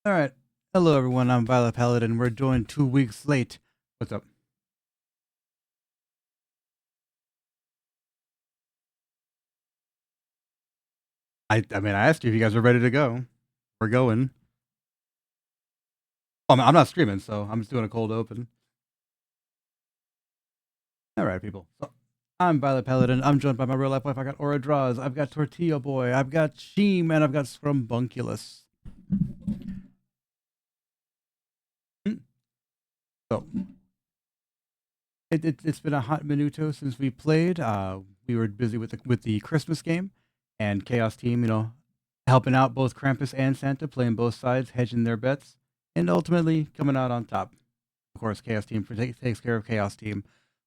All right. Hello, everyone. I'm Violet Paladin. We're joined 2 weeks late. What's up? I mean, I asked you if you guys are ready to go. We're going. I'm not streaming, so I'm just doing a cold open. All right, people. So I'm Violet Paladin. I'm joined by my real life wife. I got Aura Draws. I've got Tortilla Boy. I've got Sheem, and I've got Scrumbunculus. Hmm. So it's been a hot minuto since we played. We were busy with the Christmas game and Chaos Team. Helping out both Krampus and Santa, playing both sides, hedging their bets, and ultimately coming out on top. Of course, Chaos Team takes care of Chaos Team.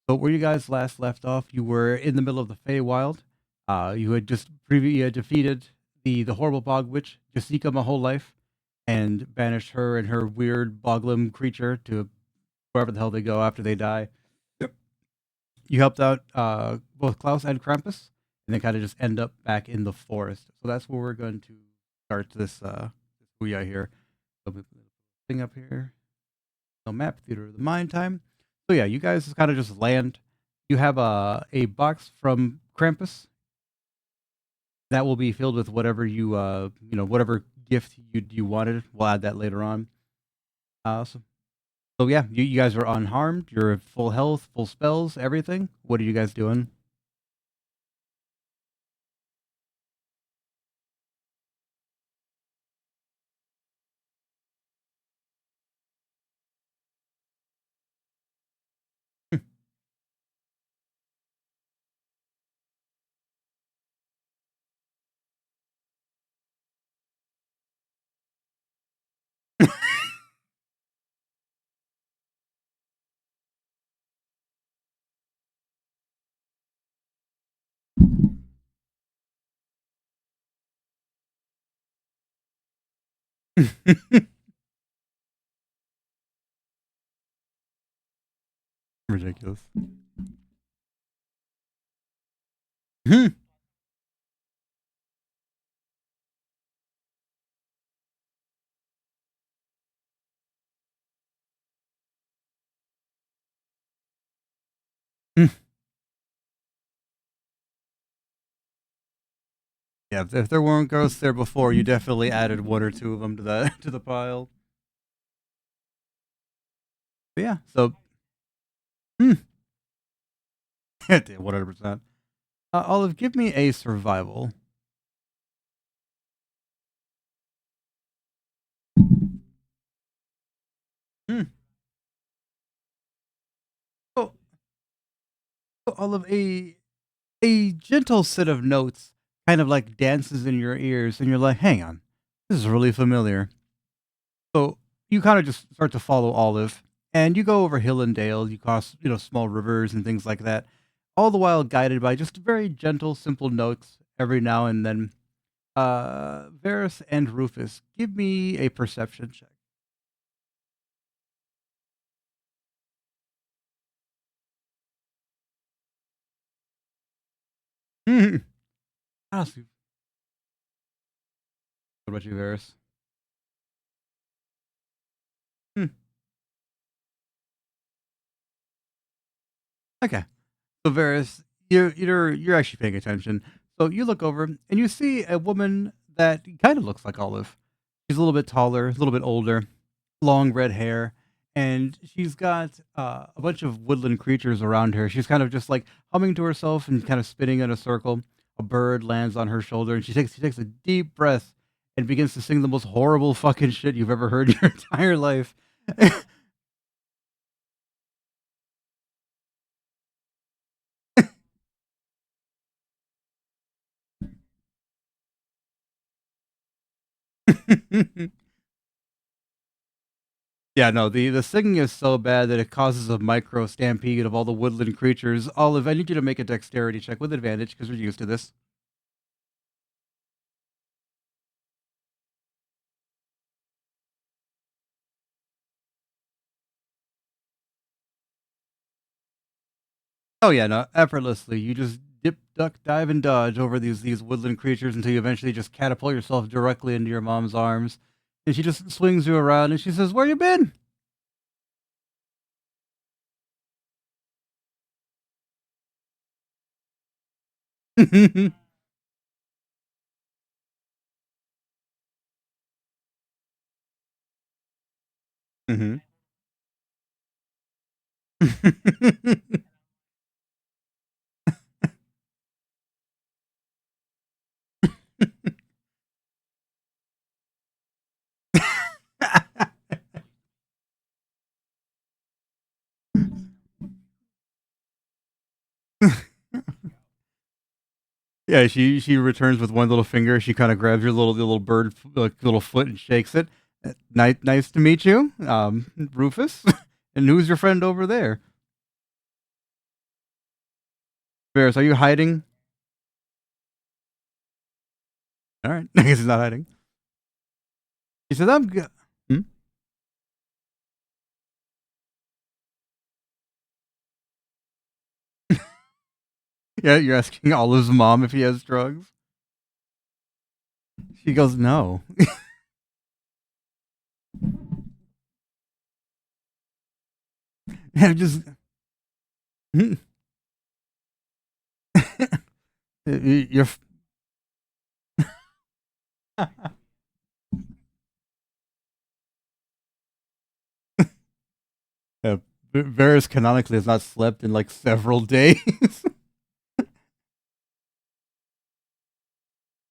But where you guys last left off, you were in the middle of the Feywild. You had just previously defeated the horrible Bog Witch, Jessica, my whole life, and banished her and her weird Boglum creature to wherever the hell they go after they die. Yep. You helped out both Klaus and Krampus, and then kind of just end up back in the forest. So that's where we're going to start this booyah here. So thing up here. No map, theater of the mind time. So yeah, you guys kind of just land. You have a box from Krampus that will be filled with whatever whatever gift you wanted. We'll add that later on. So yeah, you guys are unharmed. You're at full health, full spells, everything. What are you guys doing? Ridiculous. Yeah, if there weren't ghosts there before, you definitely added one or two of them to the to the pile. But yeah, so 100%. Olive, give me a survival. Hmm. So, Olive, a gentle set of notes kind of like dances in your ears, and you're like, "Hang on, this is really familiar." So you kind of just start to follow Olive, and you go over hill and dale. You cross, small rivers and things like that, all the while guided by just very gentle, simple notes every now and then. Varys and Rufus, give me a perception check. Honestly, what about you, Varys? Hmm. Okay, so Varys, you're actually paying attention. So you look over and you see a woman that kind of looks like Olive. She's a little bit taller, a little bit older, long red hair, and she's got a bunch of woodland creatures around her. She's kind of just like humming to herself and kind of spinning in a circle. A bird lands on her shoulder, and she takes a deep breath and begins to sing the most horrible fucking shit you've ever heard in your entire life. Yeah, no, the singing is so bad that it causes a micro stampede of all the woodland creatures. Olive, I need you to make a dexterity check with advantage because we're used to this. Oh yeah, no, effortlessly. You just dip, duck, dive, and dodge over these woodland creatures until you eventually just catapult yourself directly into your mom's arms. And she just swings you around and she says, "Where you been?" Mhm. Yeah, she returns with one little finger. She kind of grabs your little bird little foot and shakes it. Nice to meet you, Rufus. And who's your friend over there? Varys, are you hiding? All right, I guess he's not hiding. He says, "I'm good." Hmm? Yeah, you're asking Olive's mom if he has drugs. She goes, "No." I'm just you're yeah, Varys canonically has not slept in like several days.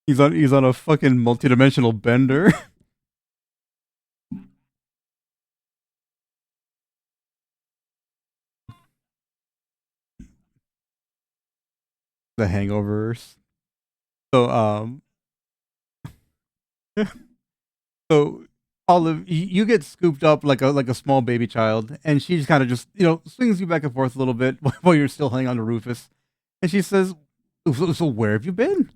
He's on a fucking multidimensional bender. The hangovers. So so Olive, you get scooped up like a small baby child, and she just kind of just swings you back and forth a little bit while you're still hanging on to Rufus, and she says, "So where have you been?"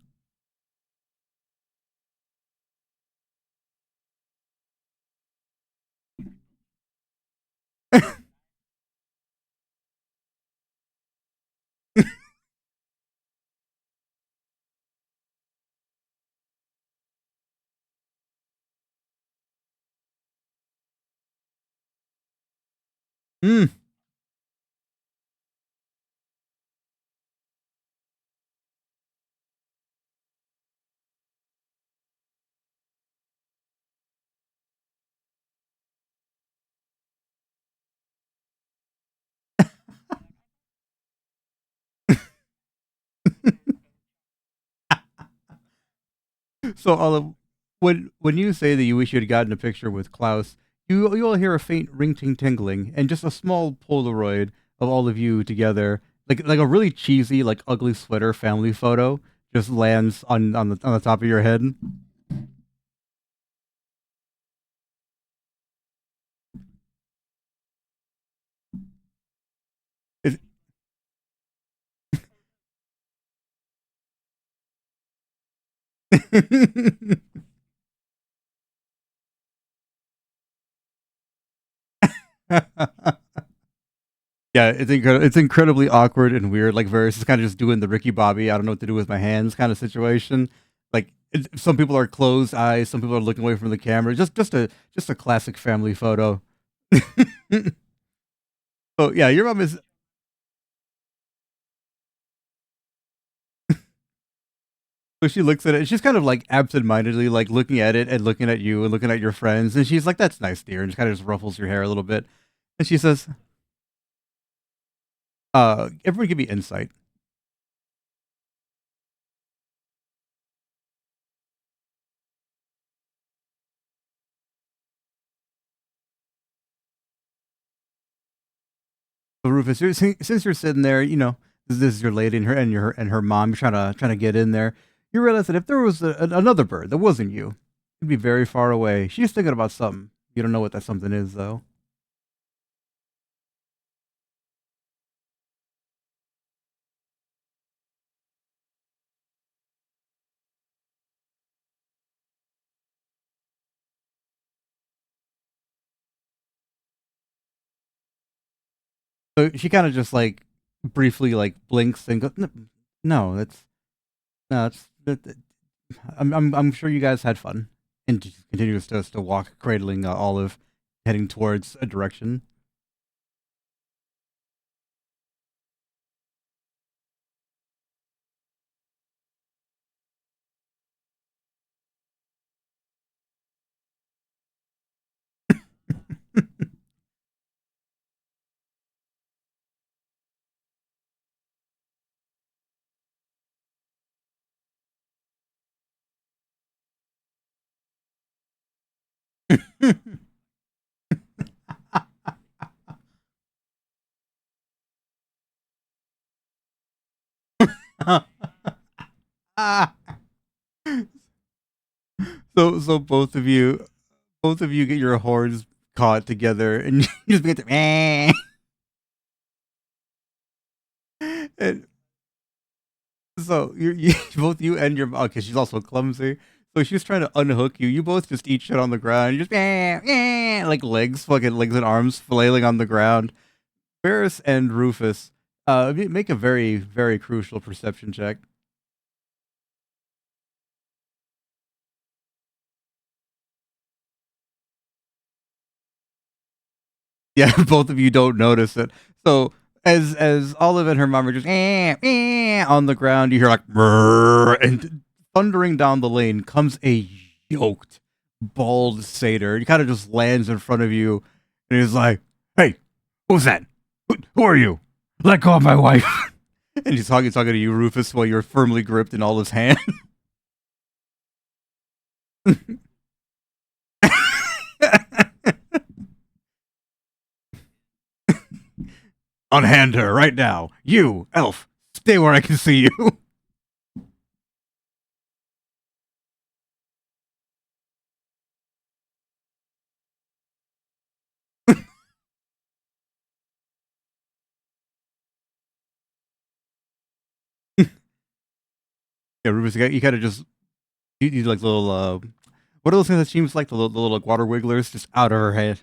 Hmm. So Olive, when you say that you wish you had gotten a picture with Klaus, you all hear a faint ring ting tingling, and just a small Polaroid of all of you together, like a really cheesy, like ugly sweater family photo, just lands on the top of your head. It, yeah, it's incredibly awkward and weird. Like Varys is kind of just doing the Ricky Bobby, I don't know what to do with my hands kind of situation. Like some people are closed eyes, some people are looking away from the camera. Just a classic family photo. So yeah, your mom is. So she looks at it. And she's kind of like absentmindedly, like looking at it and looking at you and looking at your friends. And she's like, "That's nice, dear," and just kind of just ruffles your hair a little bit. And she says, "Everyone give me insight." So Rufus, since you're sitting there, this is your lady and her mom trying to get in there. You realize that if there was another bird that wasn't you, it'd be very far away. She's thinking about something. You don't know what that something is, though. So she kind of just like briefly like blinks and goes, "No, that's no, it's that, I'm sure you guys had fun." and just continues to walk, cradling Olive, heading towards a direction. So both of you get your horns caught together, and you just begin to and so you both you and your mom, because she's also clumsy. So she's trying to unhook you. You both just eat shit on the ground. You just like legs, fucking legs and arms flailing on the ground. Ferris and Rufus, make a very very crucial perception check. Yeah, both of you don't notice it. So as Olive and her mom are just on the ground, you hear like and thundering down the lane comes a yoked bald satyr. He kind of just lands in front of you, and he's like, "Hey, who's that? Who are you? Let go of my wife." And he's talking to you, Rufus, while you're firmly gripped in Olive's hand. Unhand her right now. You, elf, stay where I can see you. Yeah, Rufus, you kind of just you like little what are those things that seems like the little like water wigglers just out of her head.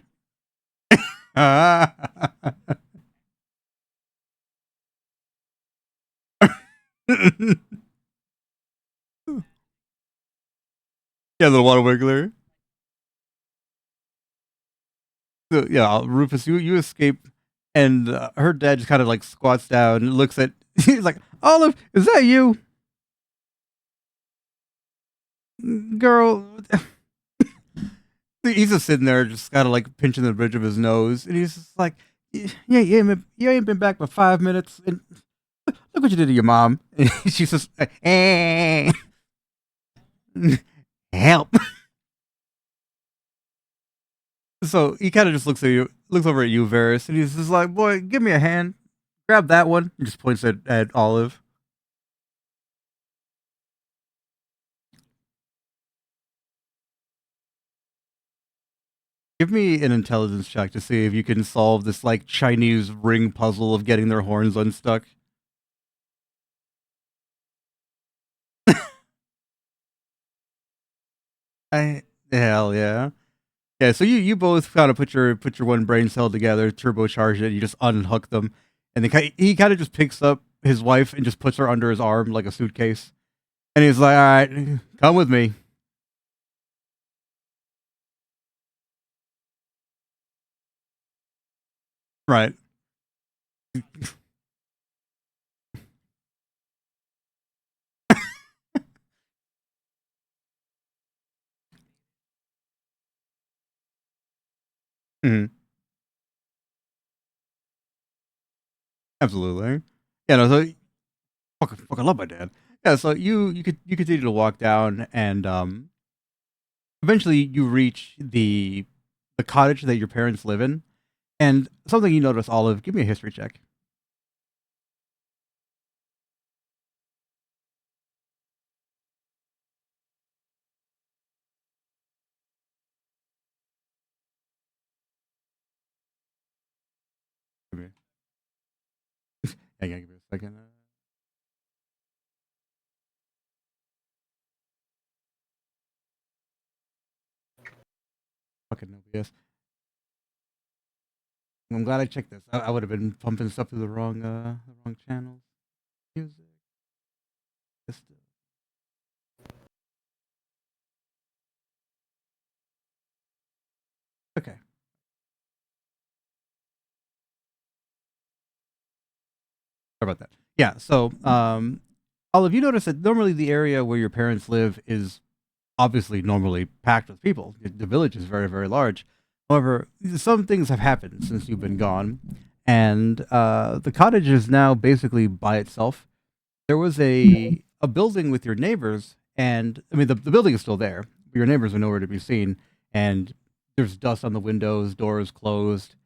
Yeah, the water wiggler. So, yeah, Rufus, you escape, and her dad just kind of like squats down and looks at. He's like, "Olive, is that you, girl?" He's just sitting there, just kind of like pinching the bridge of his nose, and he's just like, "Yeah, you ain't been back for 5 minutes, and look what you did to your mom." And she's just, help. So he kind of just looks over at you, Varys, and he's just like, "Boy, give me a hand. Grab that one." He just points at Olive. Give me an intelligence check to see if you can solve this like Chinese ring puzzle of getting their horns unstuck. I hell yeah. Yeah, so you both kind of put your one brain cell together, turbocharge it, you just unhook them, and he kind of just picks up his wife and just puts her under his arm like a suitcase, and he's like, "All right, come with me." Right. Mhm. Absolutely. Yeah, no, so fucking love my dad. Yeah, so you continue to walk down, and eventually you reach the cottage that your parents live in, and something you notice, Olive. Give me a history check. Give me, hang on, give me a second. Fucking no BS. I'm glad I checked this. I would have been pumping stuff through the wrong channels. Music. This- Okay. Sorry about that. Yeah. So, Olive, you notice that normally the area where your parents live is obviously normally packed with people. The village is very, very large. However, some things have happened since you've been gone, and the cottage is now basically by itself. There was a building with your neighbors, and I mean the building is still there. But your neighbors are nowhere to be seen, and there's dust on the windows, doors closed,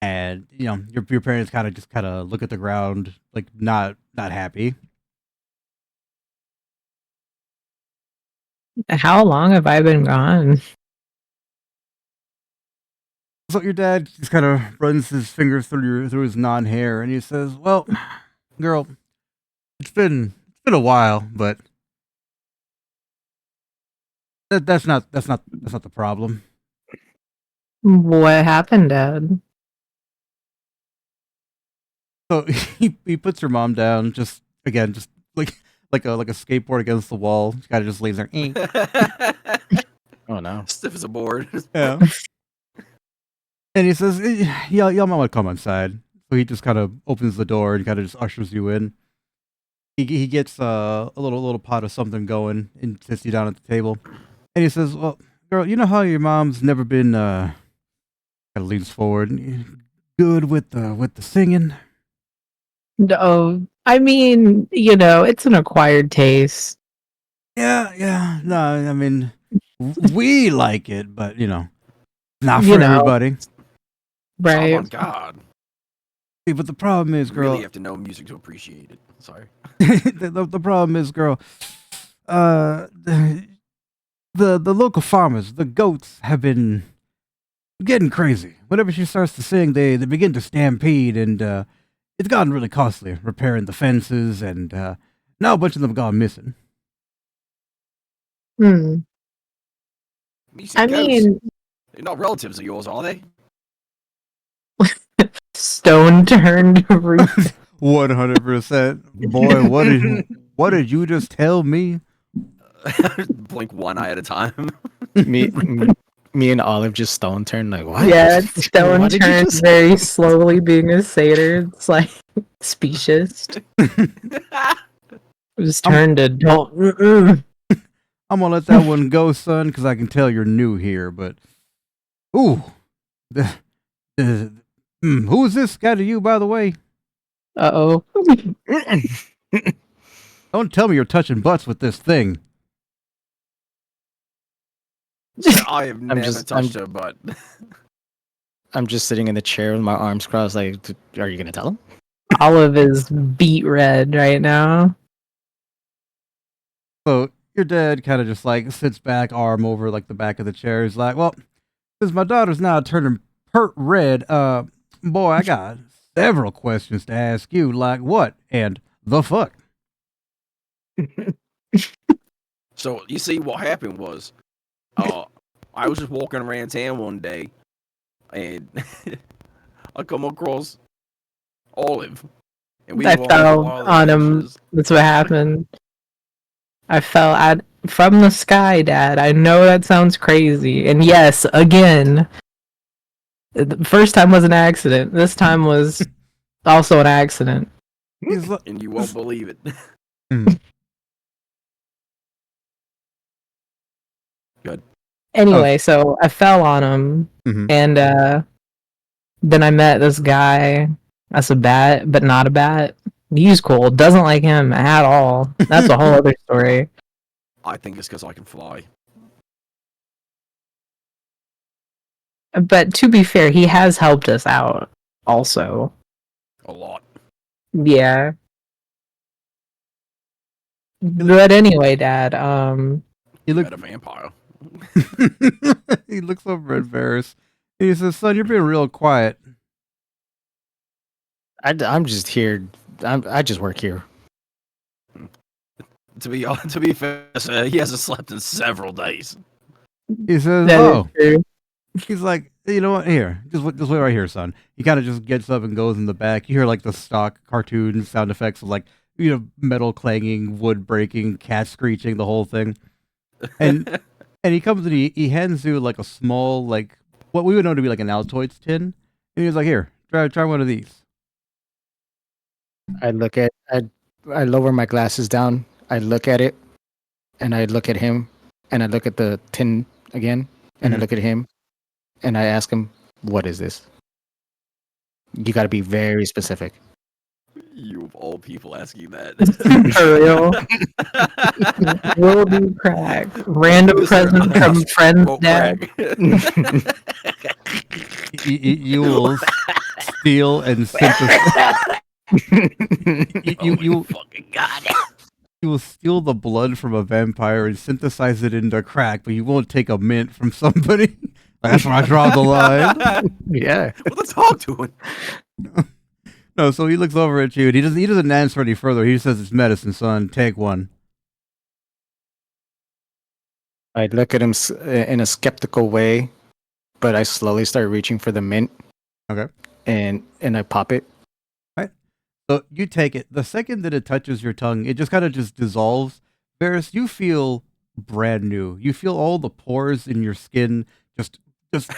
and your parents kind of look at the ground like not happy. How long have I been gone? So your dad just kind of runs his fingers through his non hair, and he says, "Well, girl, it's been a while, but that's not the problem." What happened, Dad? So he puts your mom down, just again, just like a skateboard against the wall. She kind of just lays there. Oh no. Stiff as a board. Yeah. And he says, "Yeah, y'all might want to come inside." So he just kind of opens the door and kind of just ushers you in. He gets a little pot of something going and sits you down at the table. And he says, "Well, girl, you know how your mom's never been kind of leans forward, good with the singing." No, I mean, it's an acquired taste. Yeah. No, I mean, we like it, but not You for know. everybody. Right. Oh my god. See, but the problem is, You girl. really have to know music to appreciate it. Sorry. the problem is, girl. The local farmers, the goats, have been getting crazy. Whenever she starts to sing, they begin to stampede, and it's gotten really costly repairing the fences, and now a bunch of them have gone missing. Hmm. Music I goes. mean, They're not relatives of yours, are they? stone turned roof. 100%. Boy, what did you just tell me? Blink one eye at a time. Me and Olive just stone turned like what? Yeah, stone What did you turned just- very slowly, being a satyr. It's like specious. Just turned to don't. I'm gonna let that one go, son, because I can tell you're new here. But ooh, who is this guy to you, by the way? Uh-oh. Don't tell me you're touching butts with this thing. I have never touched her butt. I'm just sitting in the chair with my arms crossed. Like, are you gonna tell him? Olive is beet red right now. So your dad kind of just like sits back, arm over like the back of the chair. He's like, "Well, since my daughter's now turning pert red, boy, I got several questions to ask you. Like what and the fuck?" So you see, what happened was, I was just walking around town one day, and I come across Olive, and I were fell wild on him. adventures. That's what happened. I fell from the sky, Dad. I know that sounds crazy. And yes, again, the first time was an accident. This time was also an accident. He's like, And you won't believe it. Good. Anyway, so I fell on him, Mhm. and then I met this guy. That's a bat, but not a bat. He's cool. Doesn't like him at all. That's a whole other story. I think it's because I can fly. But to be fair, he has helped us out also. A lot. Yeah. But anyway, Dad, he Met looks a vampire. he looks over at Varys. And he says, "Son, you're being real quiet." I'm just here. I just work here. To be fair, he hasn't slept in several days. He says, that is "Oh." true. He's like, "You know what? Here, just wait right here, son." He kind of just gets up and goes in the back. You hear like the stock cartoon sound effects of like metal clanging, wood breaking, cat screeching, the whole thing. And he comes and he hands you like a small like what we would know to be like an Altoids tin, and he was like, "Here, try one of these." I lower my glasses down. I look at it, and I look at him, and I look at the tin again, and I Mhm. look at him, and I ask him, "What is this?" You got to be very specific. You of all people asking that. For real. Will do crack. Random Mr. present from friend's Smoke dad. crack. You will steal and synthesize. Oh You my fucking god. you will steal the blood from a vampire and synthesize it into crack, but you won't take a mint from somebody. That's where I draw the line. Yeah. What the dog doing? No, so he looks over at you and he doesn't answer any further. He says, "It's medicine, son. Take one." I look at him in a skeptical way, but I slowly start reaching for the mint. Okay. And I pop it. So you take it. The second that it touches your tongue, it just kind of just dissolves. Varys, you feel brand new. You feel all the pores in your skin, just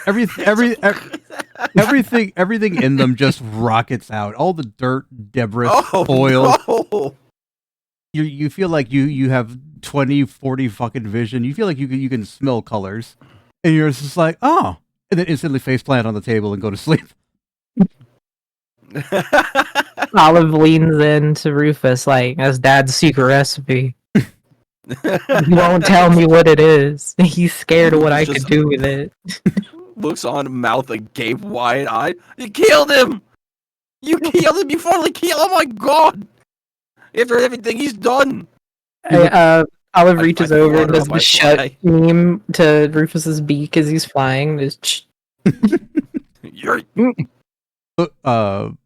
everything in them just rockets out. All the dirt, debris, oil. No. You feel like you have 20, 40 fucking vision. You feel like you can smell colors, and you're just like, oh, and then instantly face plant on the table and go to sleep. Olive leans in to Rufus like, that's Dad's secret recipe. He won't tell me what it is. He's scared of what I could do with it. Looks on, mouth agape, wide-eyed. You killed him! You killed him! You finally killed him! Oh my god! After everything he's done! Olive reaches I over and flutter does on my the shut fly. meme to Rufus's beak as he's flying. Just You're...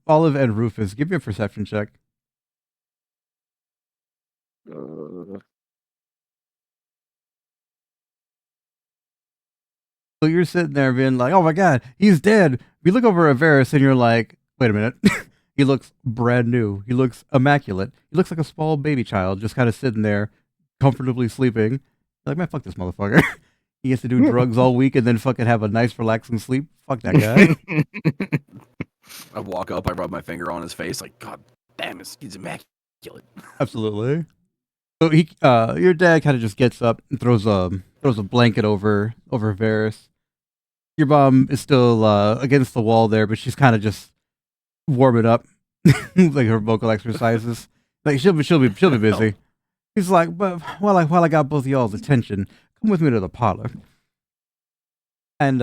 Olive and Rufus, give me a perception check. So you're sitting there being like, "Oh my god, he's dead." You look over at Varys and you're like, "Wait a minute." He looks brand new. He looks immaculate. He looks like a small baby child just kind of sitting there, comfortably sleeping. You're like, "Man, fuck this motherfucker." He gets to do drugs all week and then fucking have a nice, relaxing sleep. Fuck that guy. I walk up, I rub my finger on his face, like, god damn, he's immaculate. Absolutely. So your dad kind of just gets up and throws a blanket over Varys. Your mom is still against the wall there, but she's kind of just warming up, like her vocal exercises. Like she'll be busy. He's like, "But while I got both of y'all's attention, come with me to the parlor." And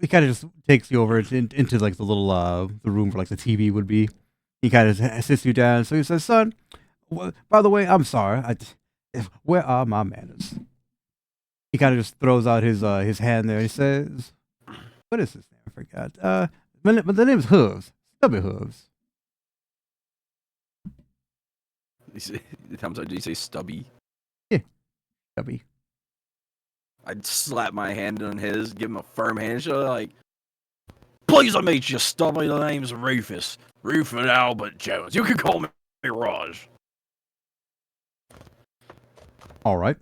he kind of just takes you over into like the little the room where like the TV would be. He kind of sits you down. So he says, "Son, by the way, I'm sorry. Where are my manners?" He kind of just throws out his hand there. He says, "What is his name? I forgot. But the name's Hooves. Stubby Hooves." I'm sorry, did you say stubby? Yeah, Stubby. I'd slap my hand on his, give him a firm handshake, like, "Please, I meet you, stubby. The name's Rufus. Rufus Albert Jones. You can call me Raj." All right.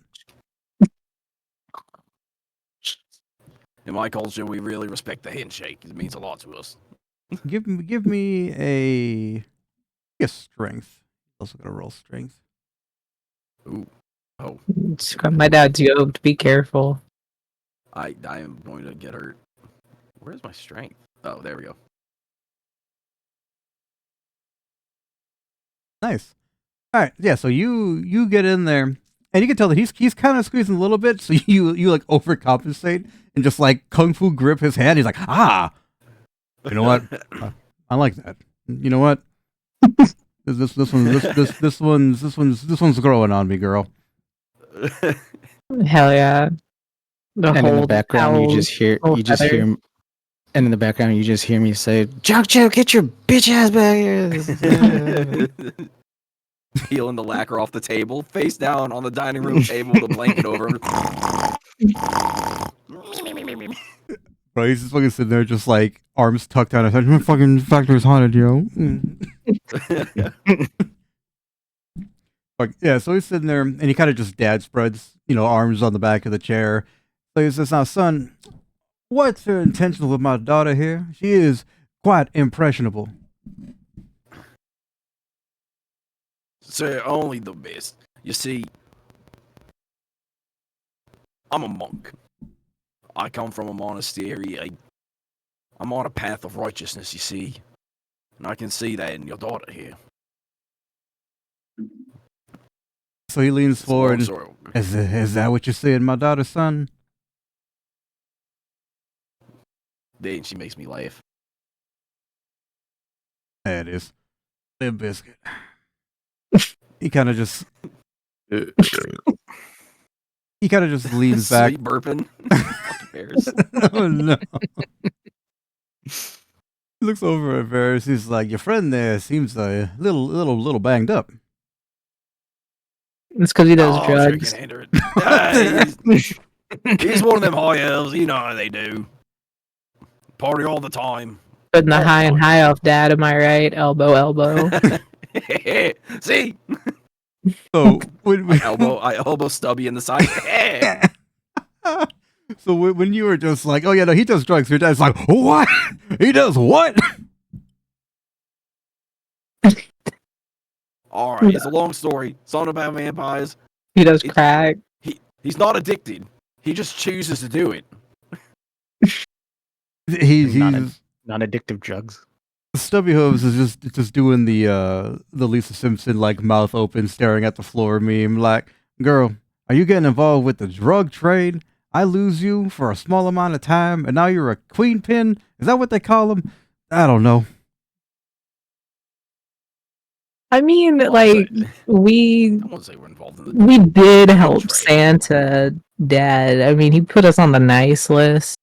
In my culture, we really respect the handshake. It means a lot to us. Give me a strength. Also gonna roll strength. Ooh. Oh, my dad's yoked. Be careful. I am going to get hurt. Where's my strength? Oh, there we go. Nice. All right. Yeah. So you get in there, and you can tell that he's kind of squeezing a little bit. So you like overcompensate and just like kung fu grip his hand. He's like, "Ah, you know what? I like that. You know what? This one's growing on me, girl." Hell yeah. And in the background, you just hear him. And in the background, you just hear me say, "Joe, get your bitch ass back here!" Peeling the lacquer off the table, face down on the dining room table with a blanket over him. Bro, he's just fucking sitting there, just like arms tucked down. My fucking factory's haunted, yo. Like, yeah, so he's sitting there, and he kind of just dad spreads, arms on the back of the chair. So he says, "Now, son, What's your intention with my daughter here? She is quite impressionable. Sir, only the best. You see, I'm a monk. I come from a monastery. I'm on a path of righteousness, you see. And I can see that in your daughter here. So he leans It's a long forward. story. Is that what you're saying, my daughter's son? Then she makes me laugh. There it is. Limp Biscuit. He kind of just leans back. Sweet burping. Fucking Bears. Oh no. He looks over at Varys. He's like, your friend there seems a little banged up. It's because he does Sure you drugs. can handle it. He's one of them high elves. You know how they do. Party all the time. Putting the high and high off, Dad. Am I right? Elbow, elbow. See? So I elbow Stubby in the side. So when you were just like, oh yeah, no, he does drugs. Your dad's like, what? He does what? All right, it's a long story. Something about vampires. He does crack. He's not addicted. He just chooses to do it. He's non-addictive drugs. Stubby Hooves is just doing the Lisa Simpson like mouth open, staring at the floor meme. Like, girl, are you getting involved with the drug trade? I lose you for a small amount of time, and now you're a queen pin. Is that what they call them? I don't know. I mean, like we I won't say we're involved in the we did help trade. Santa, Dad. I mean, he put us on the nice list.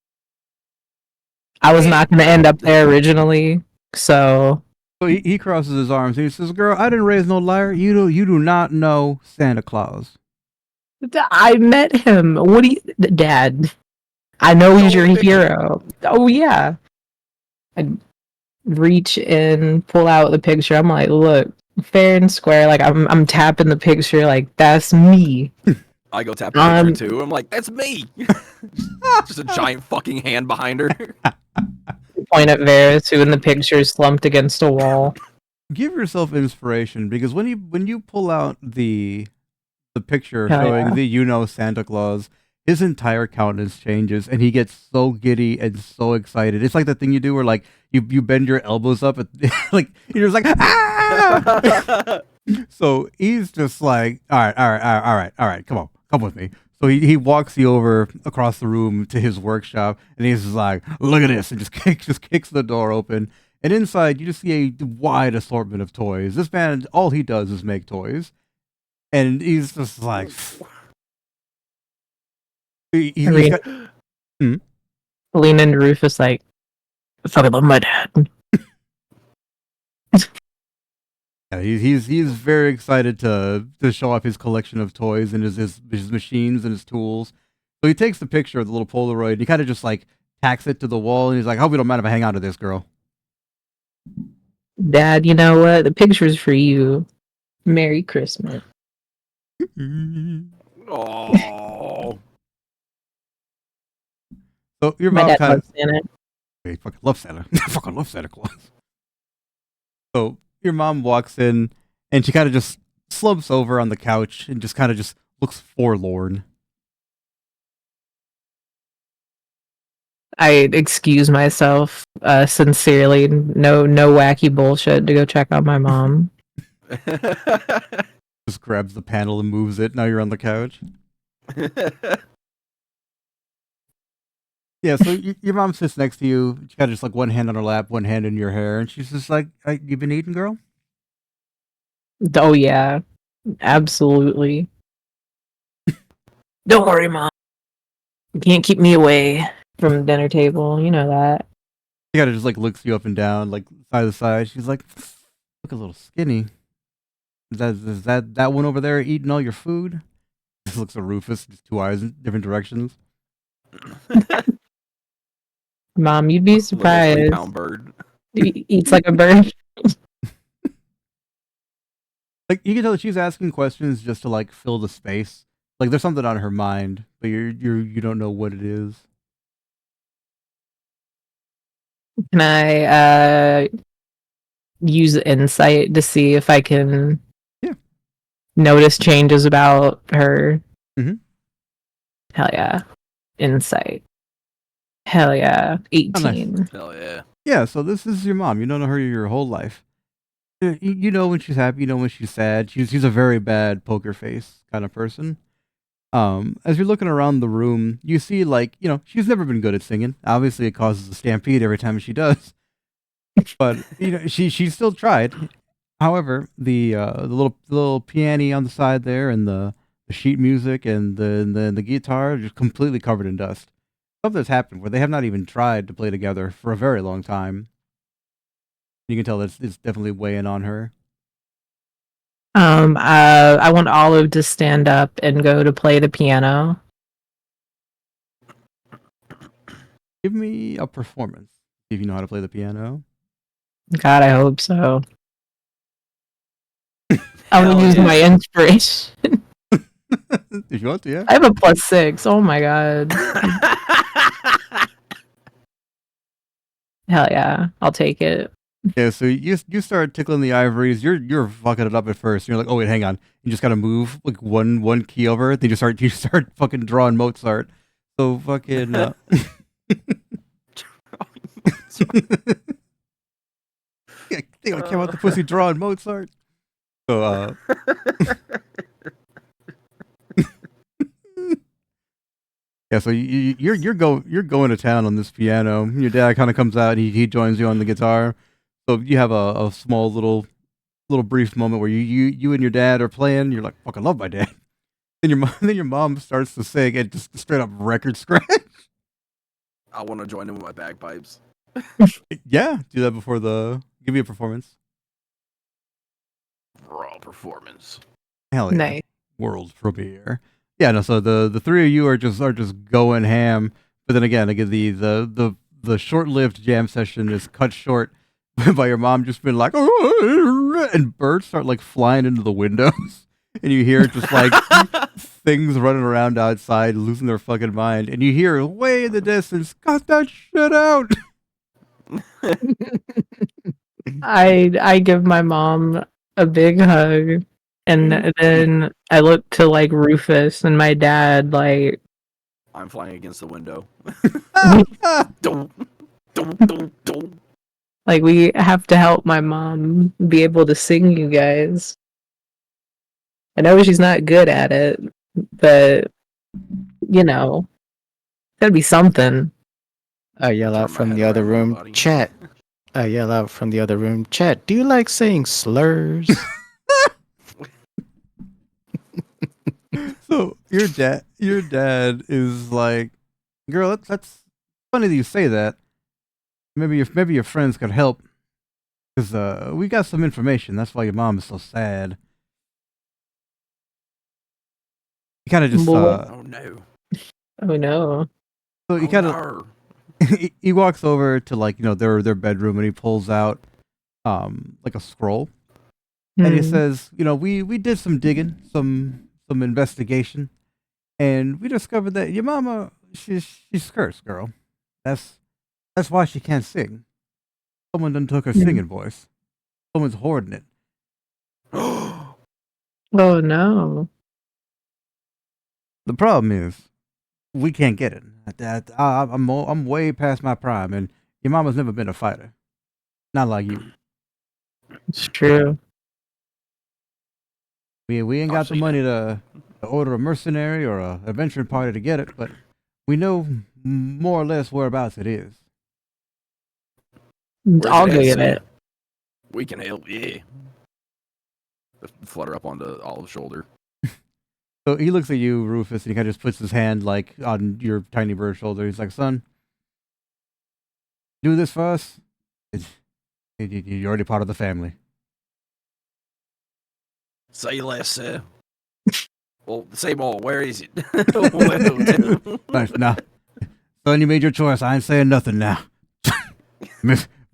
I was not going to end up there originally, so He crosses his arms and he says, "Girl, I didn't raise no liar. You do not know Santa Claus." I met him. What do you, Dad? I know he's your hero. Oh yeah. I reach in, pull out the picture. I'm like, look, fair and square. Like I'm tapping the picture. Like that's me. I go tap the picture too. I'm like, that's me. Just a giant fucking hand behind her. Point at Varys, who in the picture is slumped against a wall. Give yourself inspiration because when you pull out the picture showing the Santa Claus, his entire countenance changes and he gets so giddy and so excited. It's like the thing you do where like you bend your elbows up at, like you're just like ah! So he's just like, all right, come with me. So he walks you over across the room to his workshop and he's just like, look at this, and just kicks the door open. And inside you just see a wide assortment of toys. This man, all he does is make toys. And he's just like, Lean into Rufus like, I fucking love my dad. yeah, he's very excited to show off his collection of toys and his machines and his tools. So he takes the picture of the little Polaroid and he kind of just like tacks it to the wall and he's like, I hope you don't mind if I hang on to this, girl. Dad, you know what? The picture's for you. Merry Christmas. Oh. So your My mom dad kind loves Santa. of fucking love Santa. Fucking love Santa Claus. So your mom walks in and she kind of just slumps over on the couch and just kind of just looks forlorn. I excuse myself sincerely. No wacky bullshit to go check on my mom. Just grabs the panel and moves it. Now you're on the couch. Yeah, so your mom sits next to you. She got just like one hand on her lap, one hand in your hair, and she's just like, "You been eating, girl?" Oh yeah, absolutely. Don't worry, Mom. You can't keep me away from the dinner table. You know that. She kind of just like looks you up and down, like side to side. She's like, "Look a little skinny. Is that one over there eating all your food?" Just looks at Rufus, just two eyes in different directions. Mom, you'd be surprised. 3-pound bird. He eats like a bird. Like you can tell that she's asking questions just to like fill the space. Like there's something on her mind, but you don't know what it is. Can I use insight to see if I can notice changes about her? Mhm. Hell yeah. Insight. Hell yeah. 18. Oh, nice. Hell yeah. Yeah, so this is your mom. You don't know her your whole life. You know when she's happy, you know when she's sad. She's a very bad poker face kind of person. As you're looking around the room, you see she's never been good at singing. Obviously, it causes a stampede every time she does. But she still tried. However, the little piano on the side there, and the sheet music and the guitar are just completely covered in dust. Something's happened where they have not even tried to play together for a very long time. You can tell that it's definitely weighing on her. I want Olive to stand up and go to play the piano. Give me a performance. See if you know how to play the piano. God, I hope so. I'm gonna use my inspiration. If you want to, yeah. I have a +6. Oh my god. Hell yeah, I'll take it. Yeah, so you start tickling the ivories. You're fucking it up at first. You're like, oh wait, hang on. You just gotta move like one key over. Then you start fucking drawing Mozart. So fucking. I think I came out the pussy drawing Mozart. So yeah, so you're going to town on this piano. Your dad kind of comes out. He joins you on the guitar. So you have a small little brief moment where you and your dad are playing. You're like, fucking love my dad. Then your mom starts to sing and just straight up record scratch. I want to join in with my bagpipes. Yeah, do that before give me a performance. Raw performance. Hell yeah. Nice. World premiere. Yeah, no, so the three of you are just going ham. But then again, the short-lived jam session is cut short by your mom just being like, oh, and birds start like flying into the windows. And you hear just like things running around outside, losing their fucking mind. And you hear way in the distance, cut that shit out. I give my mom a big hug, and then I look to like Rufus and my dad like I'm flying against the window. like we have to help my mom be able to sing, you guys. I know she's not good at it, but gotta be something. I yell out from the other room, chat. I yell out from the other room, chat. Do you like saying slurs? So your dad is like, girl, that's funny that you say that. Maybe your friends could help, because we got some information. That's why your mom is so sad. He kind of just oh no. Oh no. So he kind of he walks over to their bedroom, and he pulls out like a scroll, and he says, we did some digging, some investigation, and we discovered that your mama she's cursed, girl. That's why she can't sing. Someone done took her singing voice. Someone's hoarding it. Oh no. The problem is, we can't get it. I'm way past my prime, and your mama's never been a fighter. Not like you. It's true. We ain't got the money to order a mercenary or a adventuring party to get it, but we know more or less whereabouts it is. I'll go get it. We can help, yeah. Flutter up onto Olive's shoulder. So he looks at you, Rufus, and he kind of just puts his hand like on your tiny bird shoulder. He's like, "Son, do this for us. You're already part of the family." Say less, sir. Well, say more. Where is it? Nice. Nah, son, you made your choice. I ain't saying nothing now.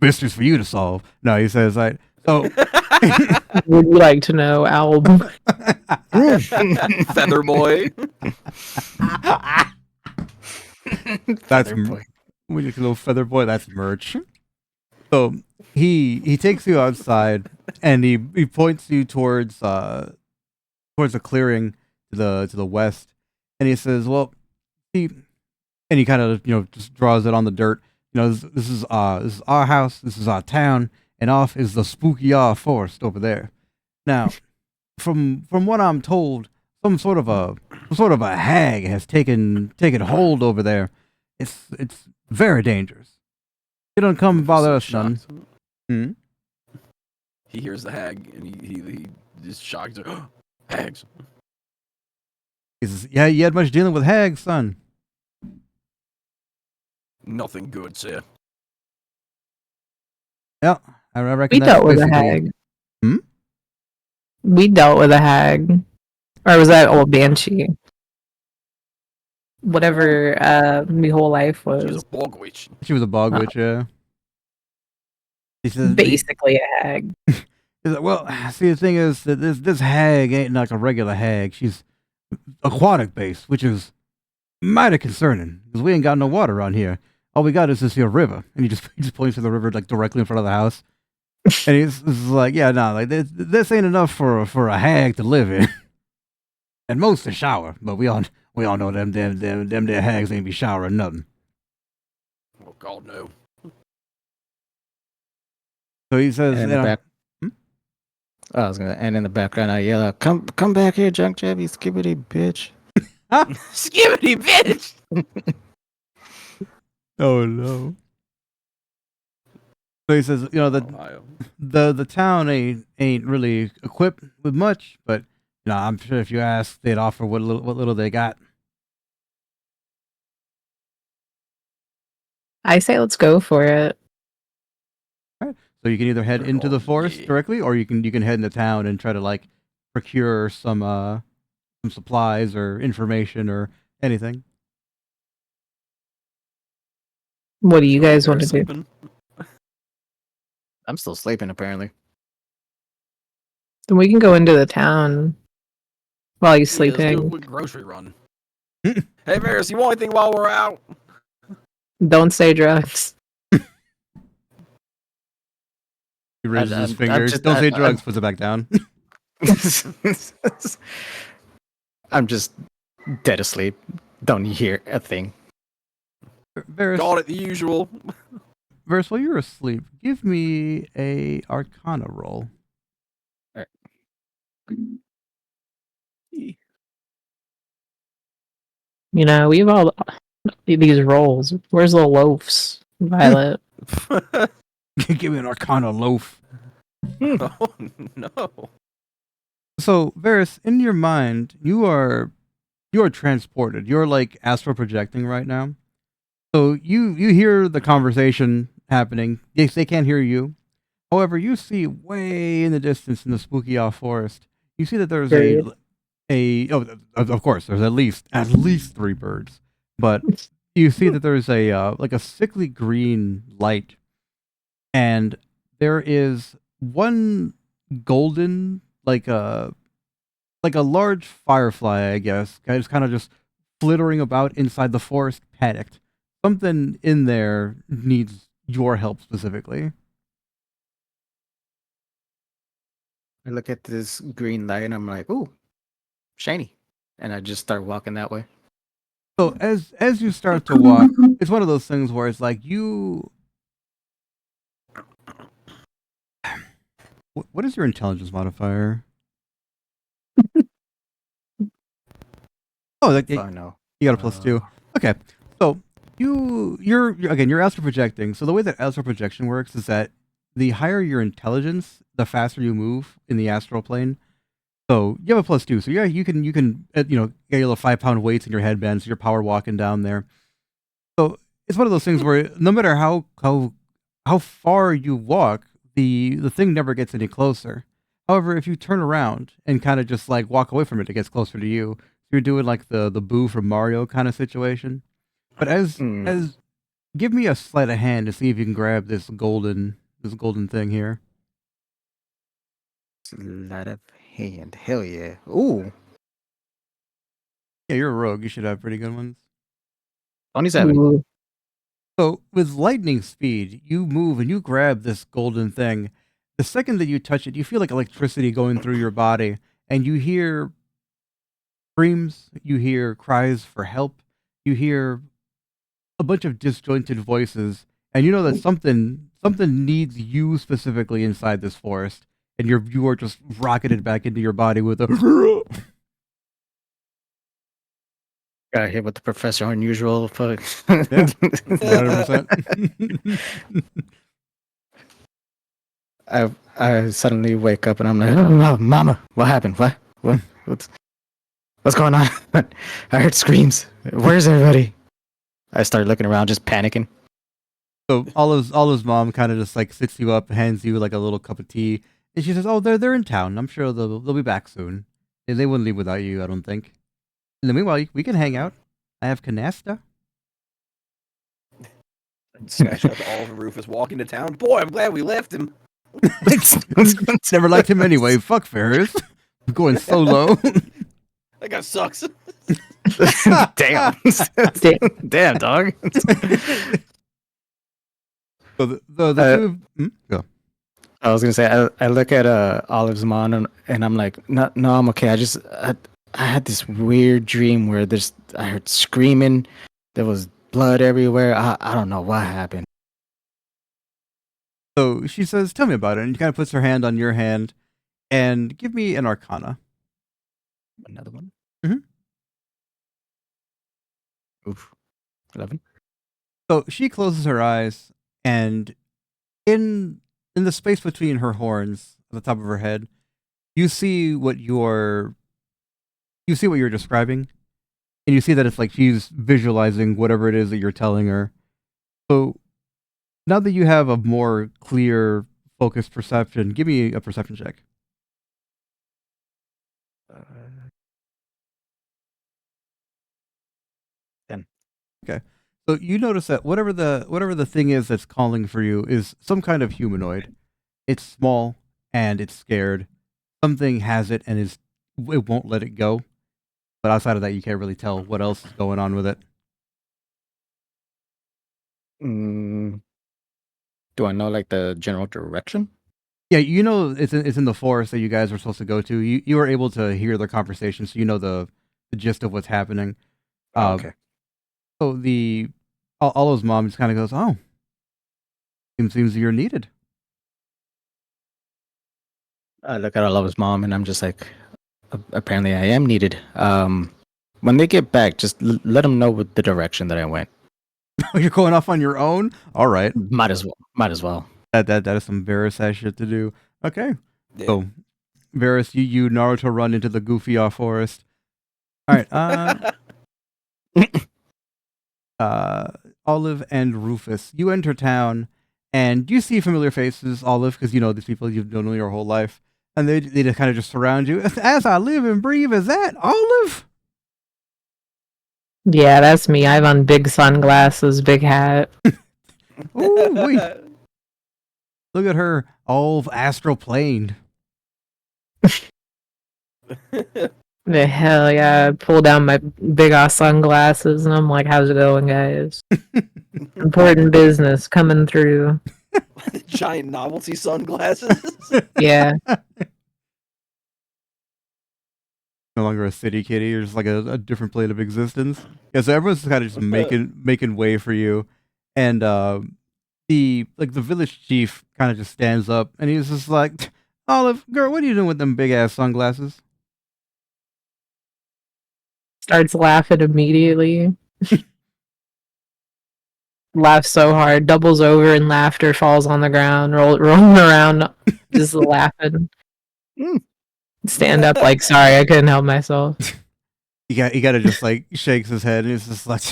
Mysteries for you to solve. No, he says, like, so. Would you like to know, album? Feather boy. That's we just a little feather boy. That's merch. So he takes you outside and he points you towards towards a clearing to the west, and he says, "Well, he," and he kind of just draws it on the dirt. This is our house, this is our town, and off is the spooky forest over there. Now, from what I'm told, some sort of a hag has taken hold over there. It's very dangerous. You don't come bother us none. Shocked. Hmm? He hears the hag and he just shocked. Hags. He says, "Yeah, you had much dealing with hags, son." Nothing good, sir. Yeah, I reckon We that's dealt with a basically- hag. Hmm? We dealt with a hag. Or was that old Banshee? Whatever my whole life She was was. a bog witch. She was a bog witch, yeah. He says, Basically a hag. he's like, well, see, the thing is that this hag ain't like a regular hag. She's aquatic based, which is mighty concerning because we ain't got no water around here. All we got is this here river, and he just points to the river like directly in front of the house, and he's like, yeah, no, like this ain't enough for a hag to live in, and most to shower. But we all know them there hags ain't be showering nothing. Oh God, no. So he says, And in the back, I was gonna. And in the background, I yell, out, "Come back here, junk jab, you skibbity bitch!" Skibbity bitch. oh no. So he says, Ohio. the town ain't really equipped with much, but I'm sure if you ask, they'd offer what little they got. I say let's go for it. So you can either head into the forest yeah. directly, or you can head into town and try to like procure some supplies or information or anything. What do you guys want to do? Sleeping. I'm still sleeping, apparently. Then we can go into the town while you're Yeah, let's do a sleeping. quick grocery run. Hey, Varys, you want anything while we're out? Don't say drugs. He raises his I'm fingers. just- Don't say I'm- drugs. Puts it back down. I'm just dead asleep. Don't hear a thing. Varys, Got it, the usual. Varys, while you're asleep, give me a Arcana roll. You know, we've all these rolls. Where's the loafs, Violet? Give me an Arcana loaf. Oh, no. So, Varys, in your mind, you are transported. You're like astral projecting right now. So you hear the conversation happening. Yes, they can't hear you. However, you see way in the distance in the spooky off forest. You see that there's Period. of course there's at least 3 birds, but you see that there's a like a sickly green light, and there is one golden like a large firefly, I guess, kind of just flittering about inside the forest, panicked. Something in there needs your help specifically. I look at this green light and I'm like, ooh, shiny. And I just start walking that way. So as you start to walk, it's one of those things where it's like you. What is your intelligence modifier? Oh, Oh, no. you got a +2. Okay, so you're again you're astral projecting. So the way that astral projection works is that the higher your intelligence, the faster you move in the astral plane. So you have a +2. So yeah, you can get your little 5-pound weights in your headband, so you're power walking down there. So it's one of those things where no matter how far you walk, the thing never gets any closer. However, if you turn around and kind of just like walk away from it, it gets closer to you. You're doing like the Boo from Mario kind of situation. But as give me a sleight of hand to see if you can grab this golden thing here. Sleight of hand. Hell yeah. Ooh. Yeah, you're a rogue. You should have pretty good ones. 27. Ooh. So with lightning speed, you move and you grab this golden thing. The second that you touch it, you feel like electricity going through your body, and you hear screams, you hear cries for help, you hear a bunch of disjointed voices, and you know that something needs you specifically inside this forest, and you are just rocketed back into your body with a Got hit with the Professor Unusual. Fuck. yeah, 100%. I suddenly wake up and I'm like, oh, Mama, what happened? What's going on? I heard screams. Where's everybody? I started looking around, just panicking. So Olive's mom kind of just like sits you up, hands you like a little cup of tea, and she says, "Oh, they're in town. I'm sure they'll be back soon. And they wouldn't leave without you, I don't think. In the meanwhile, we can hang out. I have canasta." Smash up Oliver Rufus walking to town. Boy, I'm glad we left him. Never liked him anyway. Fuck Ferris. I'm going solo. That guy sucks. Damn. Damn, dog. So the two go. I was gonna say I look at Olive's mom and I'm like, no, I'm okay. I had this weird dream where I heard screaming. There was blood everywhere. I don't know what happened. So she says, "Tell me about it." And she kind of puts her hand on your hand and give me an Arcana. Another one. Mhm. Oof. 11. So she closes her eyes, and in the space between her horns at the top of her head, you see what you're describing, and you see that it's like she's visualizing whatever it is that you're telling her. So now that you have a more clear, focused perception, give me a perception check. 10. Okay. So you notice that whatever the thing is that's calling for you is some kind of humanoid. It's small and it's scared. Something has it and it won't let it go. But outside of that, you can't really tell what else is going on with it. Do I know like the general direction? Yeah, you know it's in the forest that you guys were supposed to go to. You were able to hear their conversation, so you know the gist of what's happening. Okay. So Olive's mom just kind of goes, "Oh, seems you're needed." I look at Olive's mom and I'm just like, apparently I am needed. When they get back, just let them know with the direction that I went. You're going off on your own? All right. Might as well. That is some Varys ass shit to do. Okay. Yeah. So Varys, you Naruto run into the goofy off forest. All right. Olive and Rufus, you enter town, and you see familiar faces. Olive, because you know these people you've known your whole life, and they just kind of just surround you. As I live and breathe, is that Olive? Yeah, that's me. I have on big sunglasses, big hat. Ooh, wait. Look at her, all astral planed. The hell yeah! I pull down my big ass sunglasses and I'm like, "How's it going, guys? Important business coming through." Giant novelty sunglasses. Yeah. No longer a city kitty, you're just like a different plane of existence. Yeah, so everyone's kind of just making way for you, and the village chief kind of just stands up and he's just like, "Olive, girl, what are you doing with them big ass sunglasses?" Starts laughing immediately. Laughs so hard, doubles over in laughter, falls on the ground, rolling around, just laughing. Stand up like, sorry, I couldn't help myself. You got to just like shakes his head and it's just like,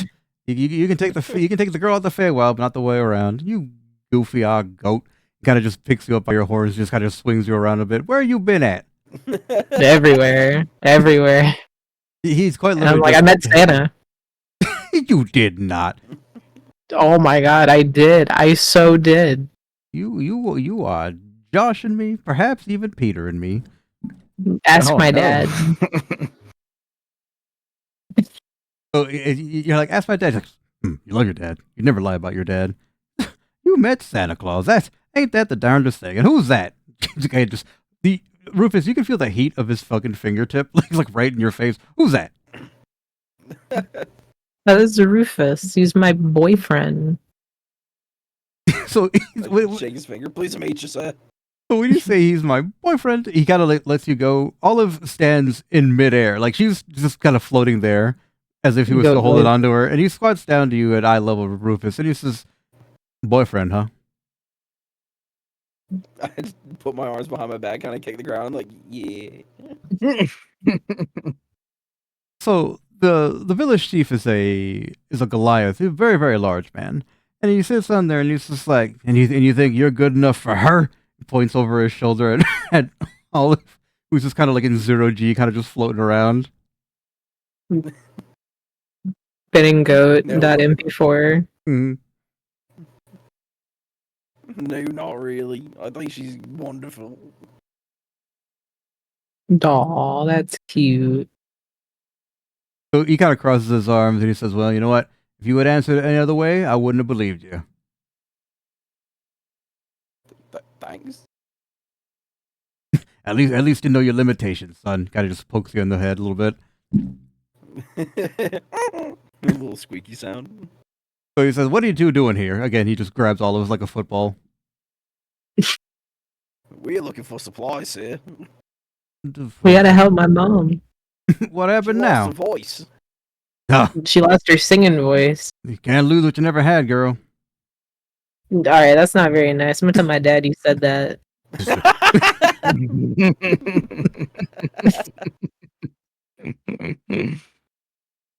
you can take the girl out the Feywild, but not the way around. You goofy odd goat. Kind of just picks you up by your horns, just kind of swings you around a bit. Where you been at? Everywhere. He's quite. And I'm like, I met Santa. You did not. Oh my god, I did. I so did. You are Josh and me, perhaps even Peter and me. Ask my dad. So you're like, ask my dad. Like, You love your dad. You never lie about your dad. You met Santa Claus. Ain't that the darndest thing? And who's that? Okay, just the Rufus. You can feel the heat of his fucking fingertip, like right in your face. Who's that? That is Rufus. He's my boyfriend. So Shake his finger. Please meet you, sir. So when you say he's my boyfriend, he kind of lets you go. Olive stands in midair, like she's just kind of floating there, as if he was still holding on to her. And he squats down to you at eye level, Rufus, and he says, "Boyfriend, huh?" I just put my arms behind my back, kind of kick the ground, like, yeah. So the village chief is a Goliath, a very very large man, and he sits on there and he's just like, and you think you're good enough for her? He points over his shoulder at Olive, who's just kind of like in 0G, kind of just floating around. Spinning goat. No. .mp4. Mm-hmm. No, not really. I think she's wonderful. Aw, that's cute. So he kind of crosses his arms and he says, "Well, you know what? If you had answered any other way, I wouldn't have believed you." Thanks. At least you know your limitations, son. Kind of just pokes you in the head a little bit. A little squeaky sound. So he says, "What are you two doing here?" Again, he just grabs Olive like a football. We're looking for supplies here. We gotta help my mom. What She happened lost now? her voice. Huh. She lost her singing voice. You can't lose what you never had, girl. Alright, that's not very nice. I'm gonna tell my dad you said that.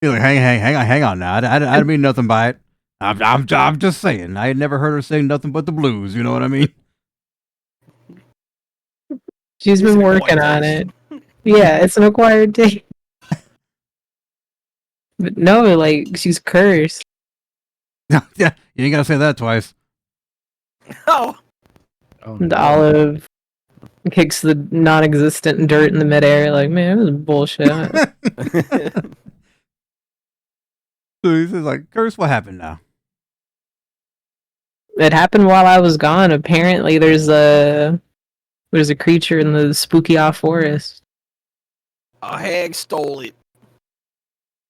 He's like, hang on now. I didn't mean nothing by it. I'm just saying. I had never heard her sing nothing but the blues. You know what I mean? She's been working on it. Yeah, it's an acquired taste. But no, like, she's cursed. Yeah, you ain't gotta say that twice. Oh, And Olive kicks the non-existent dirt in the midair, like, man, this is bullshit. So he says, like, "Curse, what happened now?" It happened while I was gone. Apparently, there's a creature in the spooky off forest. a hag stole it.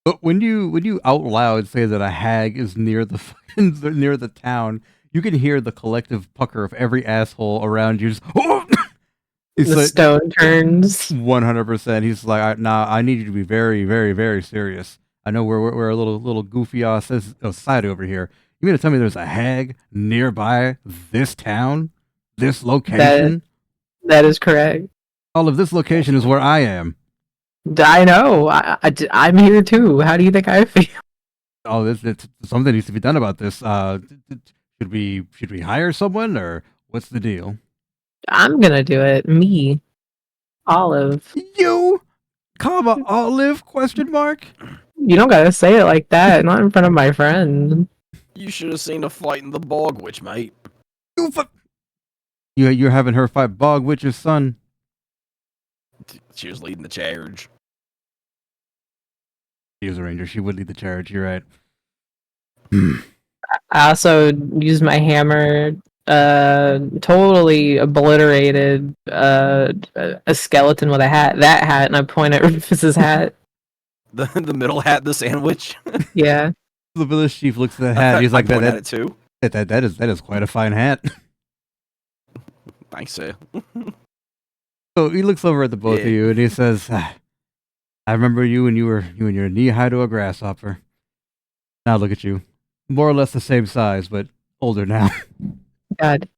But when you out loud say that a hag is near the near the town, you can hear the collective pucker of every asshole around you. Just, It's The like stone turns. 100%. He's like, "Nah, I need you to be very, very, very serious. I know we're a little goofy side over here. You mean to tell me there's a hag nearby this town, this location? That is correct. All of this location is where I am. I know. I'm here too. How do you think I feel? Oh, something needs to be done about this. Should we hire someone or what's the deal?" I'm gonna do it. Me, Olive. You, comma Olive? Question mark. You don't gotta say it like that. Not in front of my friend. You should have seen her fighting the bog witch, mate. You're having her fight Bog Witch's son. She was leading the charge. She was a ranger. She would lead the charge. You're right. I also used my hammer. Totally obliterated a skeleton with a hat. That hat, and I point at Rufus's hat. The middle hat, the sandwich. Yeah. The village chief looks at the hat. He's like, I point at it too. that is quite a fine hat. Thanks, sir. So he looks over at the both of Yeah. you and he says, "I remember you when you were knee high to a grasshopper. Now look at you, more or less the same size, but older now." God.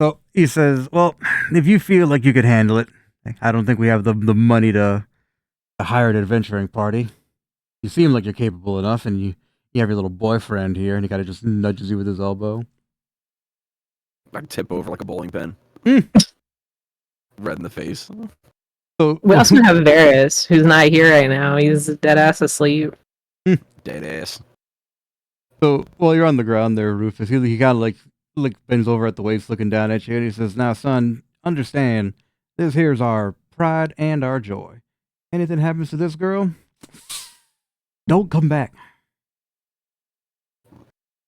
So he says, "Well, if you feel like you could handle it, I don't think we have the money to hire an adventuring party. You seem like you're capable enough, and you have your little boyfriend here," and he kind of just nudges you with his elbow. I tip over like a bowling pin. Red in the face. So We also have Varys, who's not here right now. He's dead ass asleep. Dead ass. So while you're on the ground there, Rufus, he kind of like bends over at the waist, looking down at you, and he says, "Now, son, understand, this here's our pride and our joy. Anything happens to this girl, Don't come back.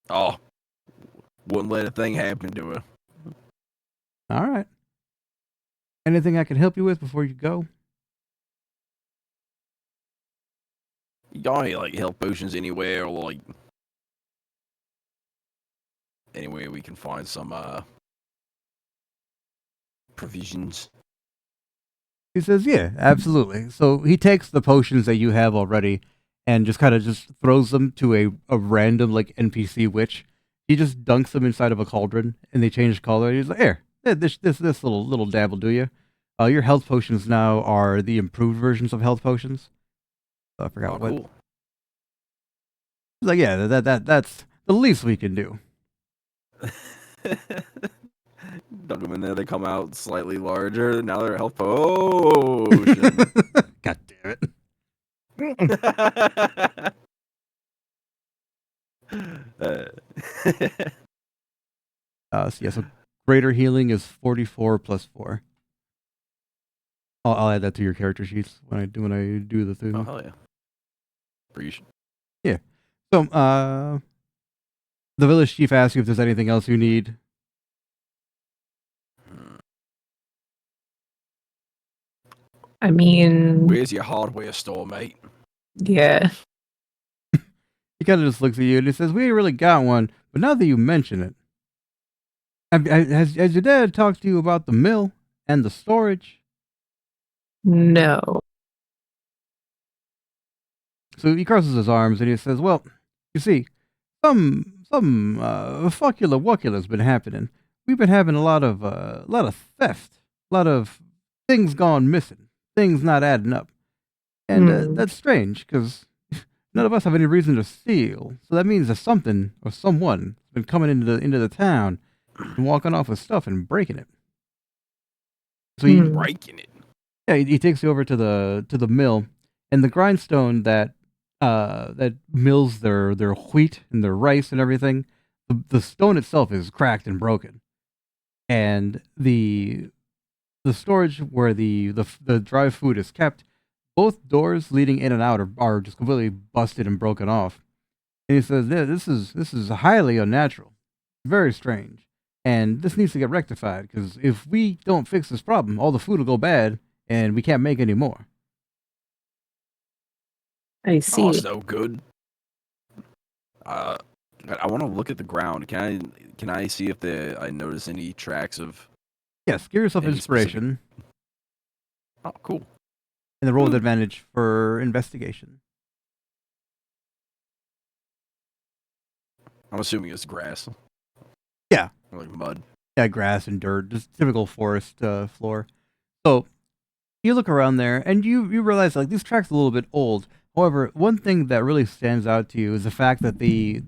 Oh, wouldn't let a thing happen to her. All right. Anything I can help you with before you go? You got any like health potions anywhere, or like anywhere we can find some provisions? He says, yeah, absolutely. So he takes the potions that you have already and just kind of just throws them to a random like NPC witch. He just dunks them inside of a cauldron and they change color. He's like, here, this little dab will do you. Your health potions now are the improved versions of health potions. I forgot Oh, what. cool. He's like, yeah, that's the least we can do. Dunk them in there, they come out slightly larger. Now they're a health potion. God damn it. So greater healing is 44 plus 4. I'll add that to your character sheets when I do the thing. Oh, hell yeah. Appreciate. Yeah. So the village chief asks you if there's anything else you need. I mean, Where's your hardware store, mate? yeah. He kind of just looks at you and he says, "We ain't really got one, but now that you mention it, has your dad talked to you about the mill and the storage?" No. So he crosses his arms and he says, "Well, you see, some fuckula wuckula's been happening. We've been having a lot of theft, a lot of things gone missing, things not adding up, and that's strange because none of us have any reason to steal. So that means that something or someone has been coming into the town and walking off with stuff and breaking it." So Breaking it. he takes you over to the mill, and the grindstone that that mills their wheat and their rice and everything. The stone itself is cracked and broken, and the storage where the dry food is kept, both doors leading in and out are just completely busted and broken off. And he says, "Yeah, this is highly unnatural, very strange, and this needs to get rectified because if we don't fix this problem, all the food will go bad, and we can't make any more." I Oh, see. it's no good. I want to look at the ground. Can I see if I notice any tracks of? Yes, give yourself Any inspiration Oh, cool. and the roll with advantage for investigation. I'm assuming it's grass. Yeah. Or like mud. Yeah, grass and dirt, just typical forest floor. So you look around there and you realize like these tracks are a little bit old. However, one thing that really stands out to you is the fact that the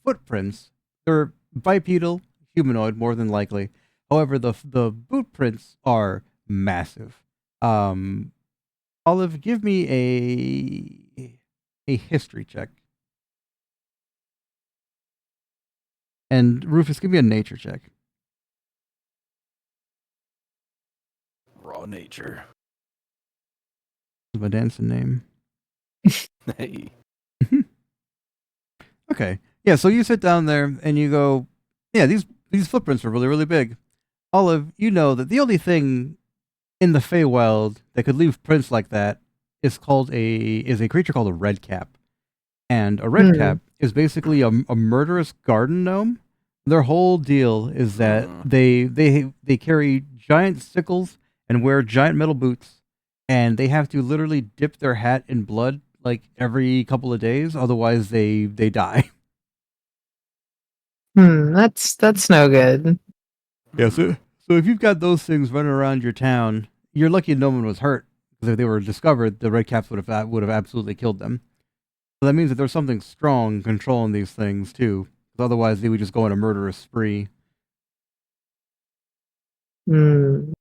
footprints, they're bipedal, humanoid more than likely. However, the boot prints are massive. Olive, give me a history check. And Rufus, give me a nature check. Raw nature. Is my dancing name? Hey. Okay. Yeah, so you sit down there and you go, yeah, these footprints are really, really big. Olive, you know that the only thing in the Feywild that could leave prints like that is a creature called a redcap. And a redcap is basically a murderous garden gnome. Their whole deal is that they carry giant sickles and wear giant metal boots, and they have to literally dip their hat in blood like every couple of days, otherwise they die. That's no good. Yeah, so if you've got those things running around your town, you're lucky no one was hurt. Because if they were discovered, the redcaps would have absolutely killed them. So that means that there's something strong controlling these things too. 'Cause otherwise, they would just go on a murderous spree. Hmm.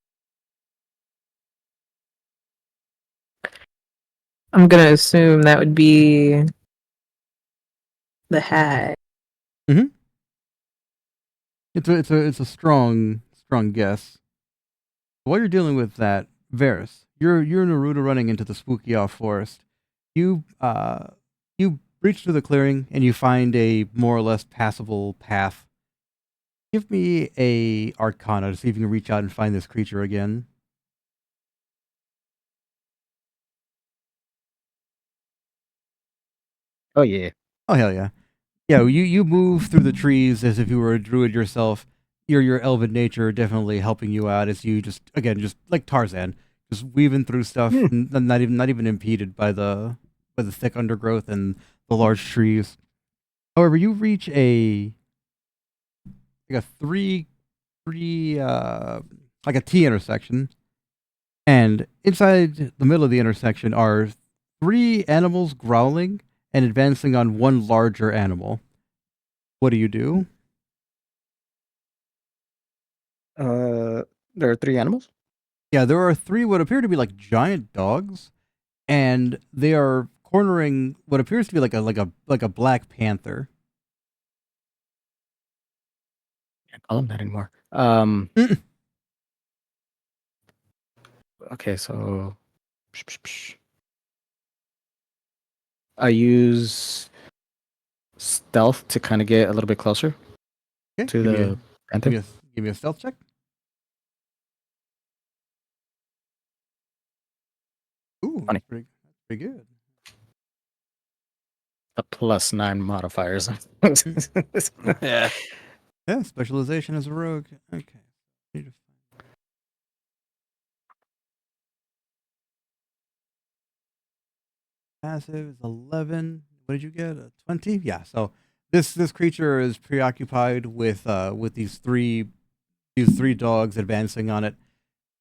I'm gonna assume that would be the hag. It's a strong guess. While you're dealing with that, Varys, you're Naruto running into the spooky off forest. you reach through the clearing and you find a more or less passable path. Give me a Arcana to see if you can reach out and find this creature again. Oh yeah. Oh hell yeah. Yeah, you move through the trees as if you were a druid yourself. Your elven nature definitely helping you out as you just again just like Tarzan, just weaving through stuff, Hmm. not even impeded by the thick undergrowth and the large trees. However, you reach a like a three like a T intersection, and inside the middle of the intersection are three animals growling and advancing on one larger animal. What do you do? Uh, there are three animals. Yeah, there are three what appear to be like giant dogs, and they are cornering what appears to be like a black panther. Can't call them that anymore. Okay, so I use stealth to kind of get a little bit closer Okay, to give me a the give panther. me a give me a stealth check. Ooh, Funny. that's pretty good. A +9 modifiers. Yeah. Yeah, specialization as a rogue. Okay. Need to Passive is 11. What did you get? A 20? Yeah. So this creature is preoccupied with these three dogs advancing on it.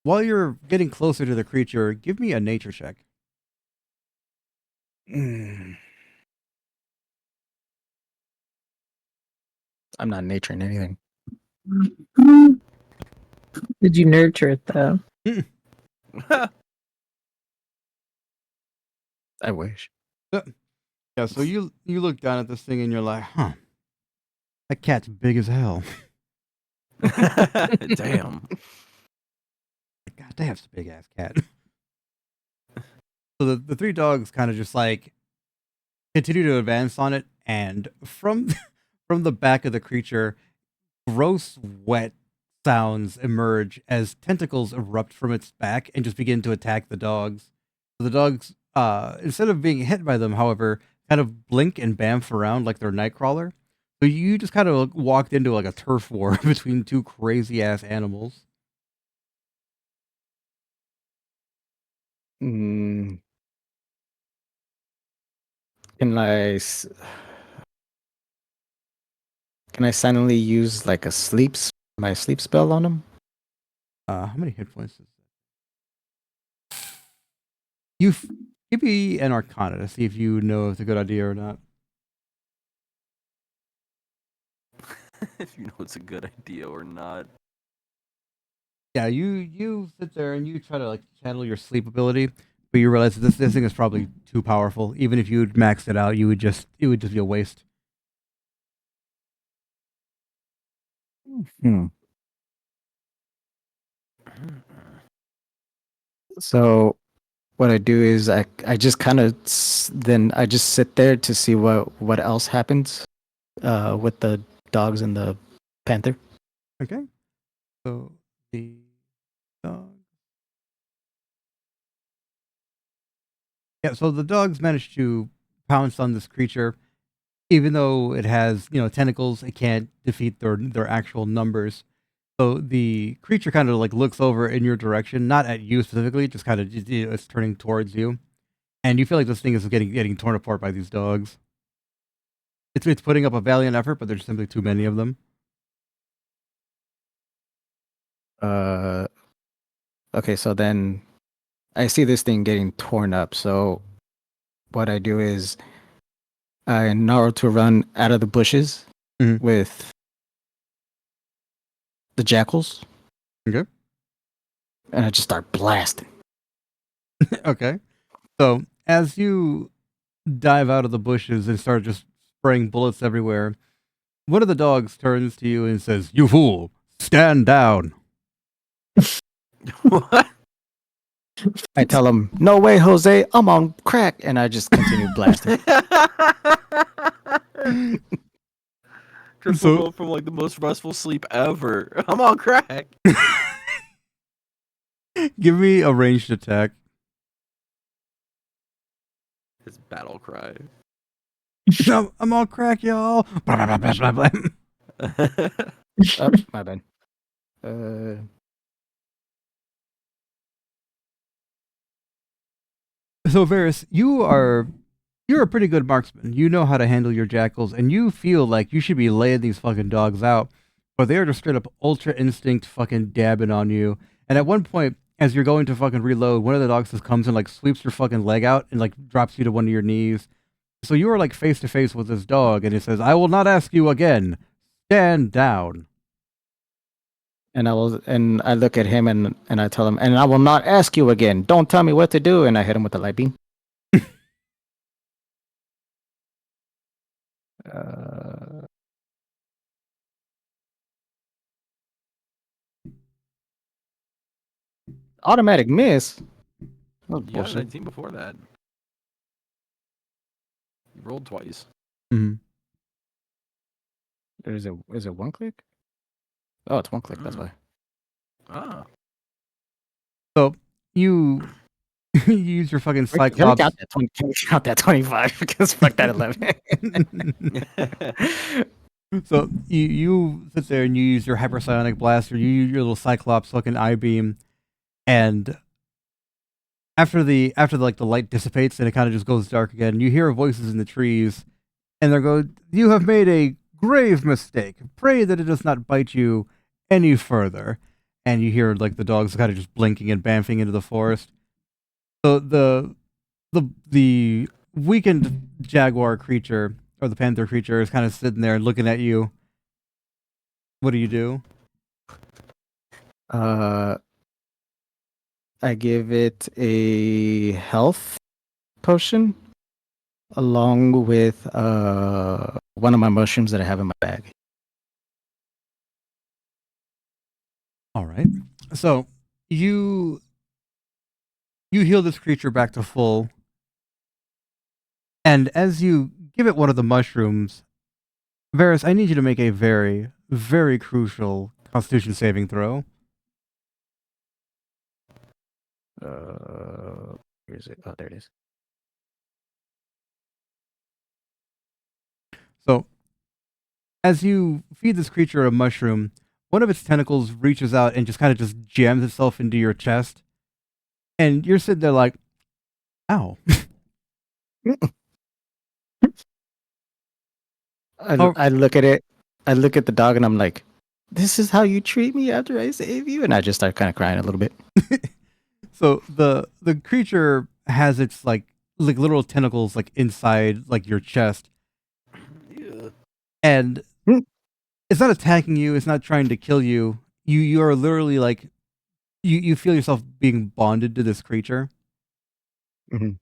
While you're getting closer to the creature, give me a nature check. Mm, I'm not naturing anything. Did you nurture it though? I wish. Yeah, so you look down at this thing and you're like, huh, that cat's big as hell. Damn. God damn, it's a big ass cat. So the three dogs kind of just like continue to advance on it, and from from the back of the creature, gross, wet sounds emerge as tentacles erupt from its back and just begin to attack the dogs. The dogs, instead of being hit by them, however, kind of blink and bamf around like they're Nightcrawler. So you just kind of walked into like a turf war between two crazy ass animals. Mm, can can I silently use like my sleep spell on him? How many hit points is that? You give me an Arcana to see if you know if it's a good idea or not. If you know it's a good idea or not. Yeah, you sit there and you try to like channel your sleep ability, but you realize that this thing is probably too powerful. Even if you'd maxed it out, it would just be a waste. Hmm. So what I do is I just kind of then I just sit there to see what else happens with the dogs and the panther. Okay, so the dog. Yeah, so the dogs managed to pounce on this creature. Even though it has tentacles, it can't defeat their actual numbers. So the creature kind of like looks over in your direction, not at you specifically, just kind of it's turning towards you, and you feel like this thing is getting torn apart by these dogs. It's putting up a valiant effort, but there's simply too many of them. Uh, okay, so then I see this thing getting torn up. So what I do is I Naruto run out of the bushes Mhm. with the jackals, Okay. and I just start blasting. Okay. So as you dive out of the bushes and start just spraying bullets everywhere, one of the dogs turns to you and says, "You fool! Stand down!" What? I tell him, "No way, Jose, I'm on crack," and I just continue blasting. Triple So- woke from like the most restful sleep ever. I'm on crack. Give me a ranged attack. His battle cry. I'm on crack, y'all. Blah, blah, blah, blah, blah, blah. Oh, my bad. So Varys, you're a pretty good marksman. You know how to handle your jackals, and you feel like you should be laying these fucking dogs out, but they are just straight up ultra instinct fucking dabbing on you. And at one point, as you're going to fucking reload, one of the dogs just comes and like sweeps your fucking leg out and like drops you to one of your knees. So you are like face to face with this dog, and it says, "I will not ask you again. Stand down." And I look at him and I tell him, "And I will not ask you again. Don't tell me what to do." And I hit him with the light beam. Automatic miss. Oh, You got a bullshit. 19 before that. You rolled twice. Mm-hmm. Is it one click? Oh, it's one click. That's why. Ah. So you you use your fucking Can we cyclops. count that 20? Can we count that 25? Because fuck that 11. So you sit there and you use your hypersonic blaster. You use your little cyclops fucking eye beam, and after the like the light dissipates and it kind of just goes dark again, you hear voices in the trees, and they go, "You have made a grave mistake. Pray that it does not bite you any further." And you hear like the dogs kind of just blinking and bamfing into the forest. So the weakened jaguar creature or the panther creature is kind of sitting there looking at you. What do you do? I give it a health potion along with one of my mushrooms that I have in my bag. All right. So you heal this creature back to full, and as you give it one of the mushrooms, Varys, I need you to make a very, very crucial Constitution saving throw. Where is it? Oh, there it is. So, as you feed this creature a mushroom, one of its tentacles reaches out and just kind of just jams itself into your chest, and you're sitting there like, "Ow." I look at it. I look at the dog and I'm like, "This is how you treat me after I save you?" And I just start kind of crying a little bit. So the creature has its like literal tentacles like inside like your chest, Yeah. and Hmm. it's not attacking you. It's not trying to kill you. You are literally like you feel yourself being bonded to this creature, Mhm.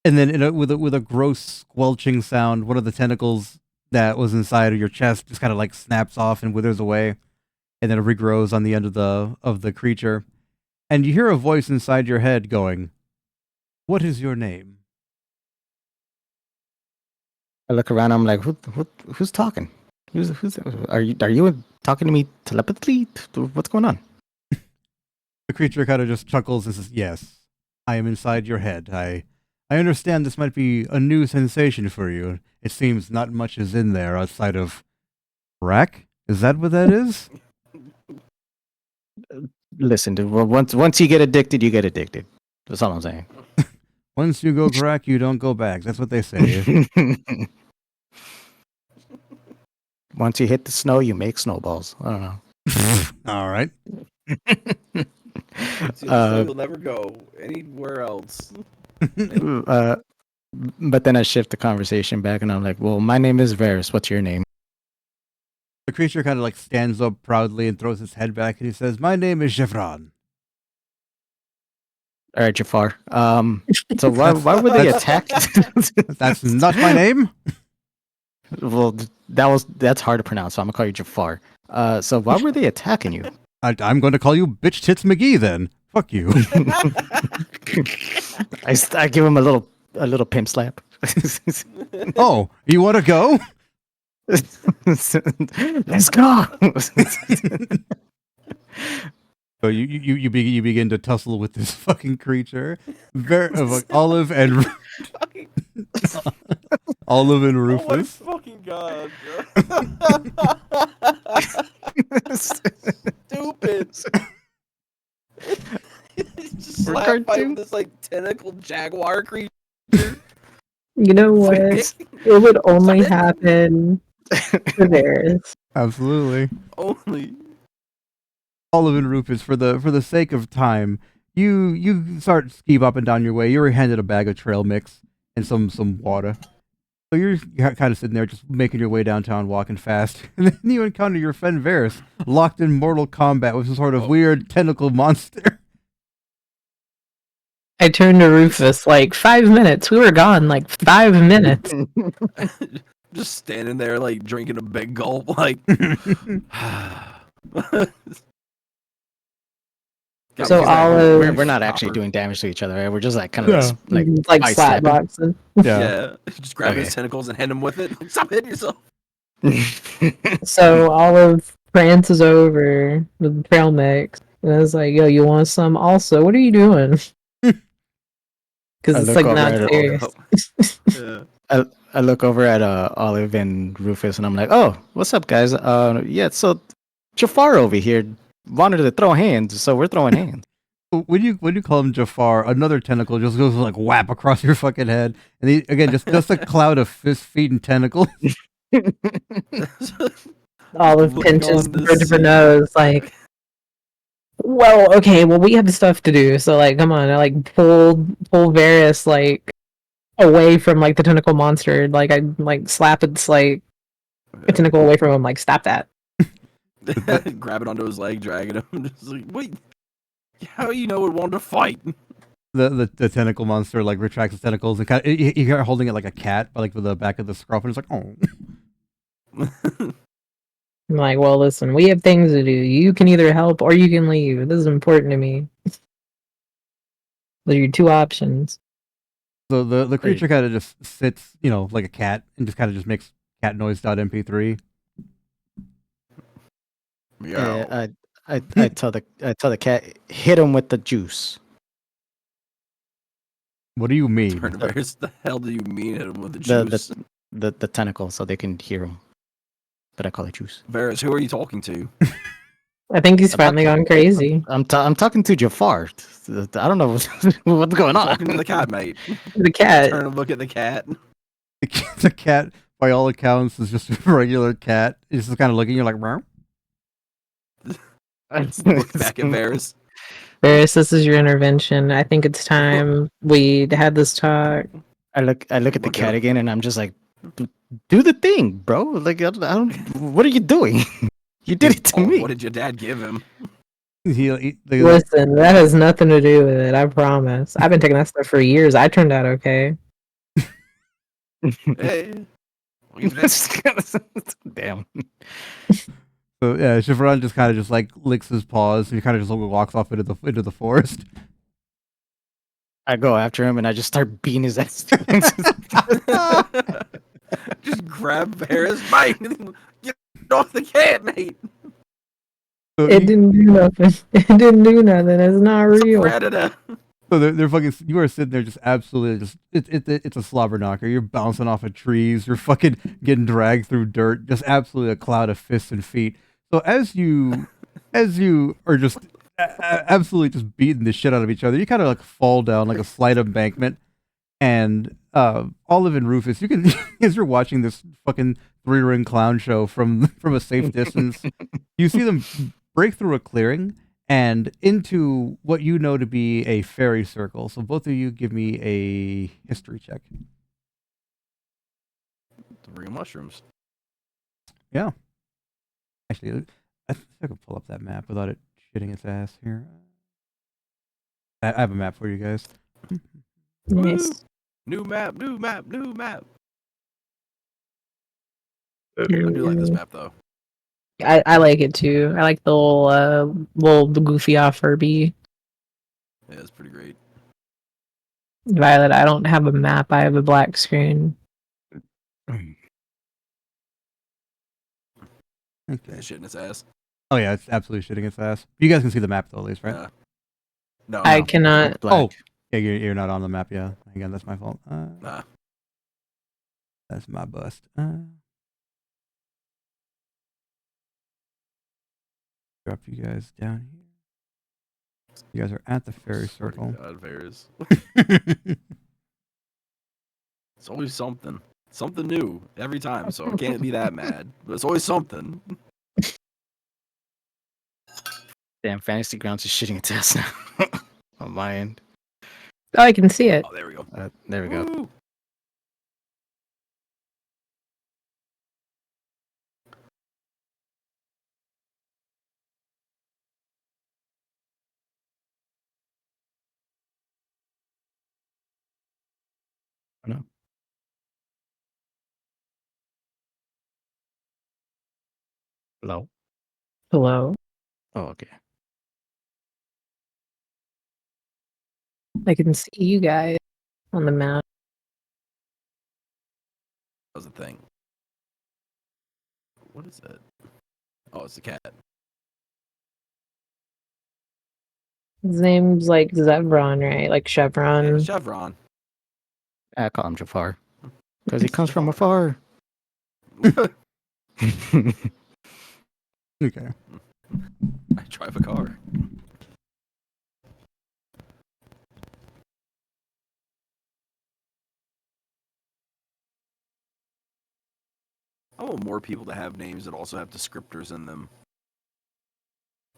and then with a gross squelching sound, one of the tentacles that was inside of your chest just kind of like snaps off and withers away, and then it regrows on the end of the creature, and you hear a voice inside your head going, "What is your name?" I look around. I'm like, who's talking? Who's are you talking to me telepathically? What's going on? The creature kind of just chuckles and says, "Yes, I am inside your head. I understand this might be a new sensation for you. It seems not much is in there outside of crack. Is that what that is?" Listen, dude, well, once you get addicted, you get addicted. That's all I'm saying. Once you go crack, you don't go back. That's what they say. Once you hit the snow, you make snowballs. I don't know. All right. So you'll never go anywhere else. But then I shift the conversation back, and I'm like, "Well, my name is Varys. What's your name?" The creature kind of like stands up proudly and throws its head back, and he says, "My name is Chevron." All right, Jafar. So why were they attacked? That's not my name. Well, that's hard to pronounce, so I'm gonna call you Jafar. So why were they attacking you? I'm going to call you Bitch Tits McGee then. Fuck you. I give him a little pimp slap. Oh, you want to go? Let's go. So you begin to tussle with this fucking creature, of like Olive and Olive and Rufus. Oh my fucking god, bro. Stupid. Just For slap fight cartoon? with this like tentacle jaguar creature. You know what? It would only happen to theirs. Absolutely. Only. Olive and Rufus, for the sake of time, you start ski bopping down your way. You were handed a bag of trail mix and some water. So you're kind of sitting there, just making your way downtown, walking fast, and then you encounter your friend Varys, locked in mortal combat with some sort of weird tentacle monster. I turned to Rufus like 5 minutes. We were gone like 5 minutes. Just standing there, like drinking a big gulp, like. So He's like, Olive, we're not actually doing damage to each other, right? We're just like kind of Yeah. like ice slap slapping. boxing. Yeah, just grab his Okay. tentacles and hit him with it. Stop hitting yourself. So Olive prances over with the trail mix, and I was like, "Yo, you want some? Also, what are you doing?" Because I it's look like over not at it. serious. Yeah. I look over at Olive and Rufus, and I'm like, "Oh, what's up, guys? Yeah, so Jafar over here wanted to throw hands, so we're throwing hands." When you call him Jafar, another tentacle just goes like whap across your fucking head, and again just a cloud of fist, feet, and tentacles. Olive Looking pinches on the the bridge of her scene. nose, like, "Well, okay, well, we have stuff to do, so like, come on." I like pull Varys like away from like the tentacle monster. Like I like slap its like a tentacle away from him. Like, stop that. Grab it onto his leg, dragging him. Just like, wait, how you know it wanted to fight? The tentacle monster like retracts its tentacles and kind of you're holding it like a cat, but like with the back of the scruff, and it's like, oh. I'm like, well, listen, we have things to do. You can either help or you can leave. This is important to me. Those are your two options. So the creature kind of just sits, like a cat, and just kind of just makes cat noise.mp3. Yeah, I tell the cat, hit him with the juice. What do you mean? Turn Varys, the hell do you mean hit him with the The- juice? The tentacle, so they can hear him. But I call it juice. Varys, who are you talking to? I think he's finally gone crazy. I'm talking to Jafar. I don't know what's going on. Talking to the cat, mate. The cat. Turn and look at the cat. The cat, by all accounts, is just a regular cat. It's just kind of looking. You're like, "Meow." Look back at Varys. Varys, this is your intervention. I think it's time we had this talk. I look at the Look cat at- again, and I'm just like, do the thing, bro. Like, I don't. What are you doing? You did it to Oh, me. what did your dad give him? Listen, that has nothing to do with it. I promise. I've been taking that stuff for years. I turned out okay. Hey. Damn. So yeah, Chevron just kind of just like licks his paws, and he kind of just walks off into the forest. I go after him, and I just start beating his ass. Just grab Varys, bite. Get off the cat, mate. So It didn't do nothing. It didn't do nothing. It's not It's a real. predator. So they're fucking. You are sitting there just absolutely just. It's a slobber knocker. You're bouncing off of trees. You're fucking getting dragged through dirt. Just absolutely a cloud of fists and feet. So as you are just absolutely just beating the shit out of each other, you kind of like fall down like a slight embankment. And Olive and Rufus, you can as you're watching this fucking 3-ring clown show from a safe distance, you see them break through a clearing and into what you know to be a fairy circle. So both of you give me a history check. The real mushrooms. Yeah. Actually, I think I can pull up that map without it shitting its ass here. I have a map for you guys. Nice. New map, new map, new map. I do like this map though. I like it too. I like the little goofy off Furby. Yeah, it's pretty great. Violet, I don't have a map. I have a black screen. Okay. Shit in its ass. Oh yeah, it's absolutely shitting its ass. You guys can see the map though, at least, right? No, I no. cannot. Black. Oh, yeah, you're not on the map. Yeah, again, that's my fault. Nah. That's my bust. Drop you guys down here. You guys are at the fairy Swear to circle. God, Varys. It's always something. Something new every time, so I can't be that mad. But it's always something. Damn, Fantasy Grounds is shitting its ass now. On my end. Oh, I can see it. Oh, there we go. There we go. Woo! No. Hello. Hello. Oh, okay. I can see you guys on the map. That was the thing. What is that? Oh, it's the cat. His name's like Zevron, right? Like Chevron. Yeah, Chevron. I call him Jafar. Because he comes from afar. Okay. I drive a car. I want more people to have names that also have descriptors in them.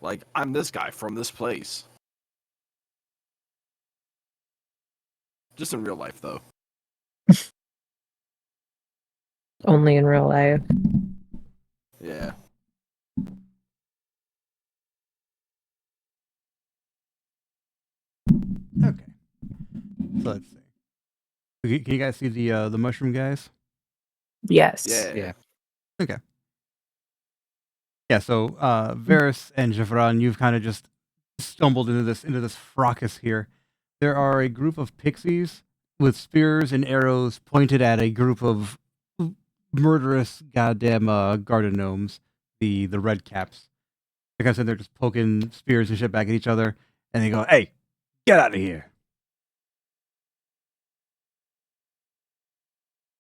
Like, I'm this guy from this place. Just in real life, though. Only in real life. Yeah. Okay. So let's see. Can you guys see the mushroom guys? Yes. Yeah. Yeah. Okay. Yeah. So Varys and Javran, you've kind of just stumbled into this fracas here. There are a group of pixies with spears and arrows pointed at a group of murderous goddamn garden gnomes, the red caps. Like I said, they're just poking spears and shit back at each other, and they go, "Hey, get out of here!"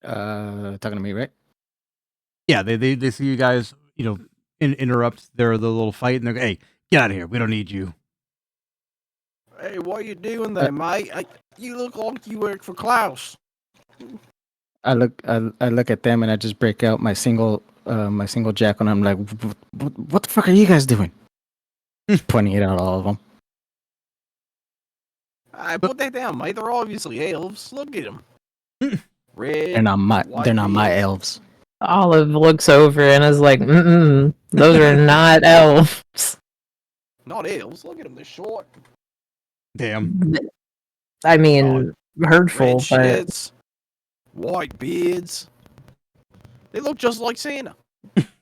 Talking to me, right? Yeah, they see you guys, interrupt the little fight, and they go, "Hey, get out of here! We don't need you." Hey, what you doing there, mate? You look like you work for Klaus. I look at them and I just break out my single jack and I'm like, what the fuck are you guys doing? Pointing it out all of them. I put that down, mate. They're obviously elves. Look at them. Red. They're not my beards. elves. Olive looks over and is like, mm-mm, those are not elves. Not elves. Look at them. They're short. Damn. I mean, hurtful, Red but shits. White beards. They look just like Santa.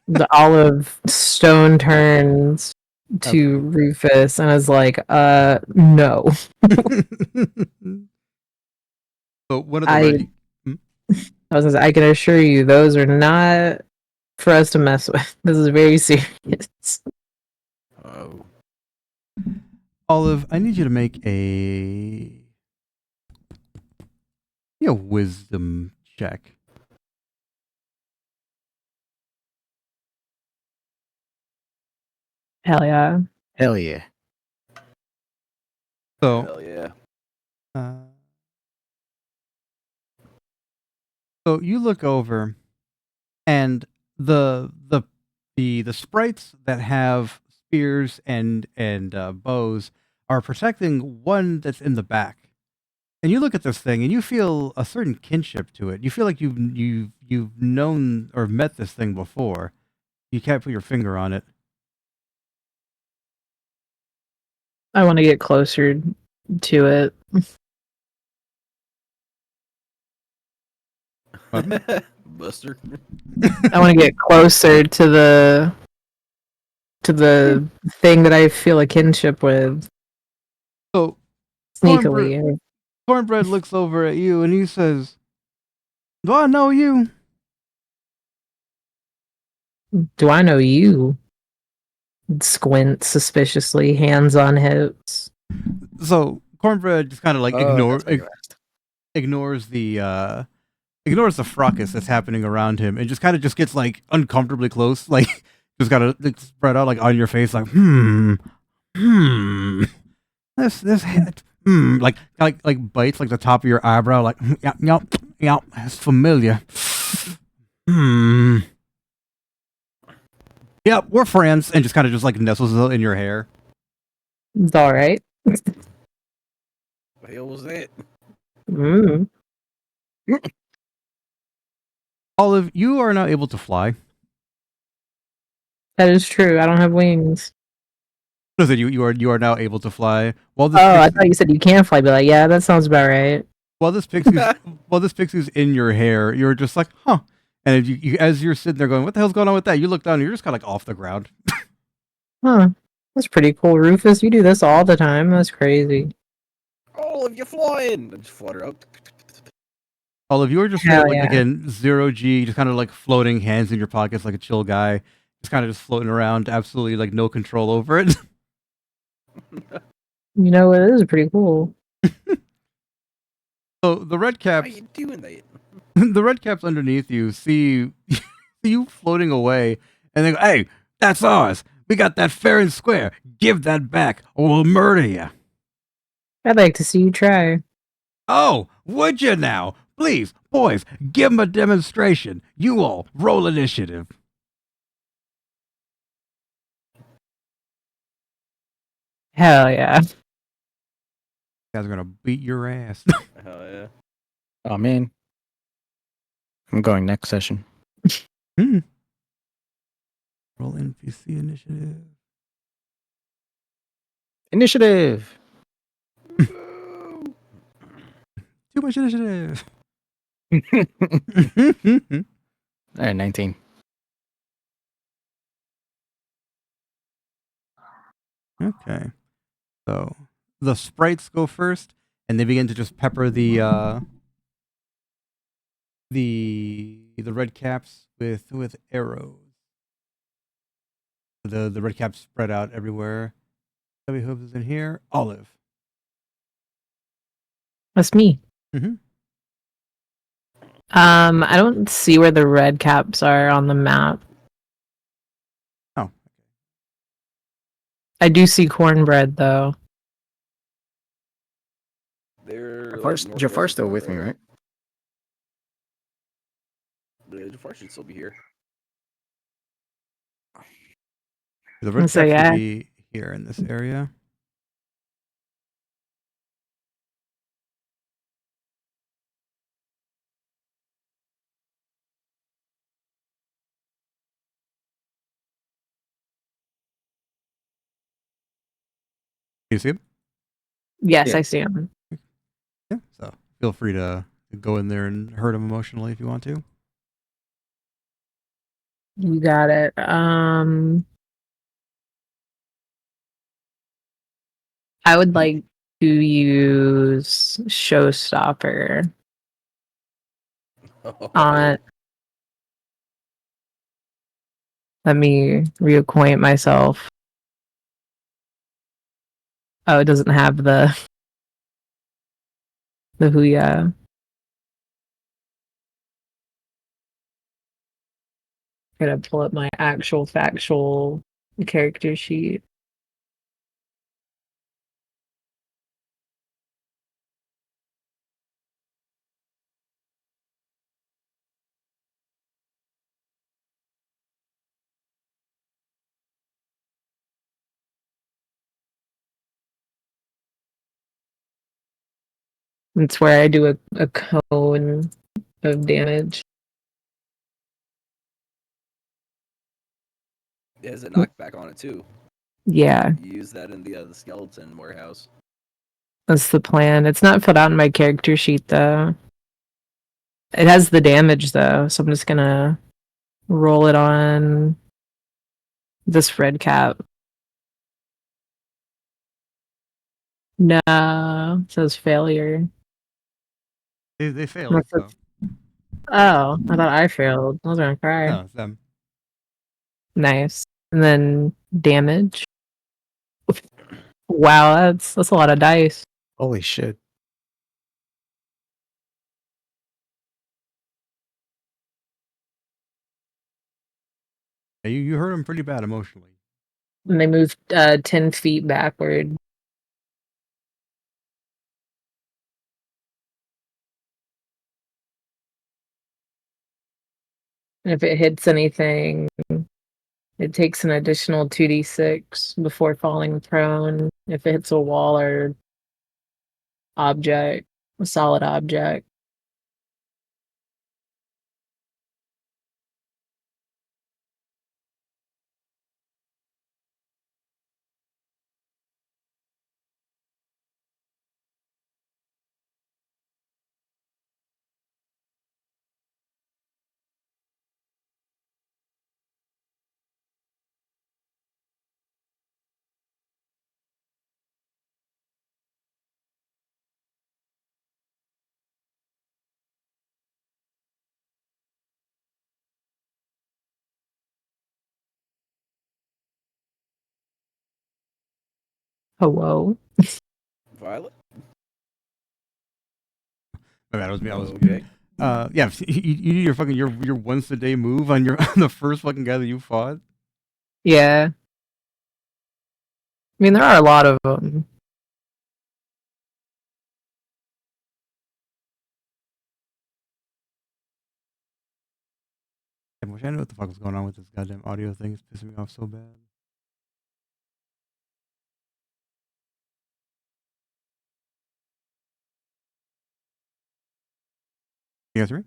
the Olive stone turns to Rufus and is like, no. But one of the I was gonna say, I can assure you, those are not for us to mess with. This is very serious. Oh. Olive, I need you to make a wisdom check. Hell yeah. Hell yeah. So, Hell yeah. so you look over, and the sprites that have spears and bows are protecting one that's in the back. And you look at this thing, and you feel a certain kinship to it. You feel like you've known or met this thing before. You can't put your finger on it. I want to get closer to it. Buster. I want to get closer to to the thing that I feel a kinship with So Cornbread, sneakily. Cornbread looks over at you and he says, "Do I know you?" Do I know you? Squint suspiciously, hands on hips. So Cornbread just kind of like Oh, that's why you asked. ignores the fracas that's happening around him and just kind of just gets like uncomfortably close, like just gotta like, spread out like on your face, like this like bites like the top of your eyebrow, like yep, it's familiar. Yep, we're friends, and just kind of just like nestles in your hair. It's all right. What the hell was that? Mm. Olive, you are now able to fly. That is true. I don't have wings. No, that you are now able to fly. While this Oh, I pixie, thought you said you can fly. Be like, yeah, that sounds about right. while this pixie's while this pixie's in your hair, you're just like, huh. And if you as you're sitting there going, what the hell's going on with that? You look down and you're just kind of like off the ground. Huh. That's pretty cool, Rufus. You do this all the time. That's crazy. All of you flying! I just flutter up. Olive, you are just Hell like yeah. again 0G, just kind of like floating, hands in your pockets like a chill guy, just kind of just floating around, absolutely like no control over it. You know, it is pretty cool. So the red How caps, you doing that? the red caps underneath you see see you floating away, and they go, "Hey, that's ours. We got that fair and square. Give that back, or we'll murder you." I'd like to see you try. Oh, would you now? Please, boys, give them a demonstration. You all roll initiative. Hell yeah. You guys are gonna beat your ass. Hell yeah. Oh man, I'm going next session. Roll NPC initiative. Initiative. Too much initiative. All right, 19. Okay. So the sprites go first, and they begin to just pepper the red caps with arrows. The red caps spread out everywhere. Stubby Hooves is in here. Olive. That's me. Mhm. I don't see where the red caps are on the map. Oh. I do see cornbread though. They're Jafar's still with me, right? Jafar should still be here. The red So, caps yeah. should be here in this area. You see him? Yes, Yeah. I see him. Yeah. So feel free to go in there and hurt him emotionally if you want to. You got it. I would like to use Showstopper on. Let me reacquaint myself. Oh, it doesn't have the Huya. Gotta pull up my actual factual character sheet. It's where I do a cone of damage. It has a knockback on it too. Yeah, You use that in the skeleton warehouse. that's the plan. It's not filled out in my character sheet though. It has the damage though, so I'm just gonna roll it on This red cap. No, it says failure. They failed. Unless So. it's- Oh, I thought I failed. I was gonna cry. No, it's them. Nice. And then damage. Wow, that's a lot of dice. Holy shit. Yeah, you hurt them pretty bad emotionally. And they moved 10 feet backward. And if it hits anything, it takes an additional 2d6 before falling prone. If it hits a wall or object, a solid object. Hello? Violet. My bad, it was me. I was Okay. muted. Yeah, you do your fucking your once a day move on your on the first fucking guy that you fought. Yeah. I mean, there are a lot of them. I wish I knew what the fuck was going on with this goddamn audio thing. It's pissing me off so bad. You guys hear me?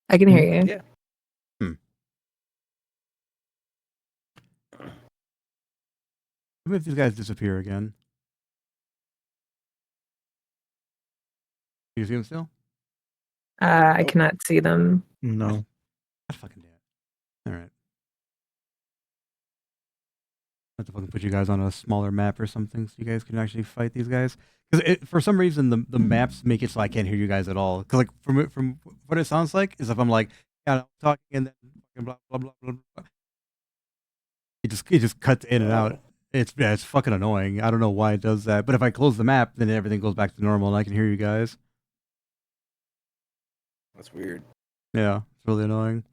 I can hear you. Yeah. What if these guys disappear again? You see them still? I Nope. cannot see them. No. God fucking damn it. Alright. I have to fucking put you guys on a smaller map or something so you guys can actually fight these guys. Because for some reason the maps make it so I can't hear you guys at all. Because like from what it sounds like is if I'm like, yeah, I'm talking and then fucking blah blah blah blah blah. It just cuts in and out. It's fucking annoying. I don't know why it does that. But if I close the map, then everything goes back to normal and I can hear you guys. That's weird. Yeah, it's really annoying.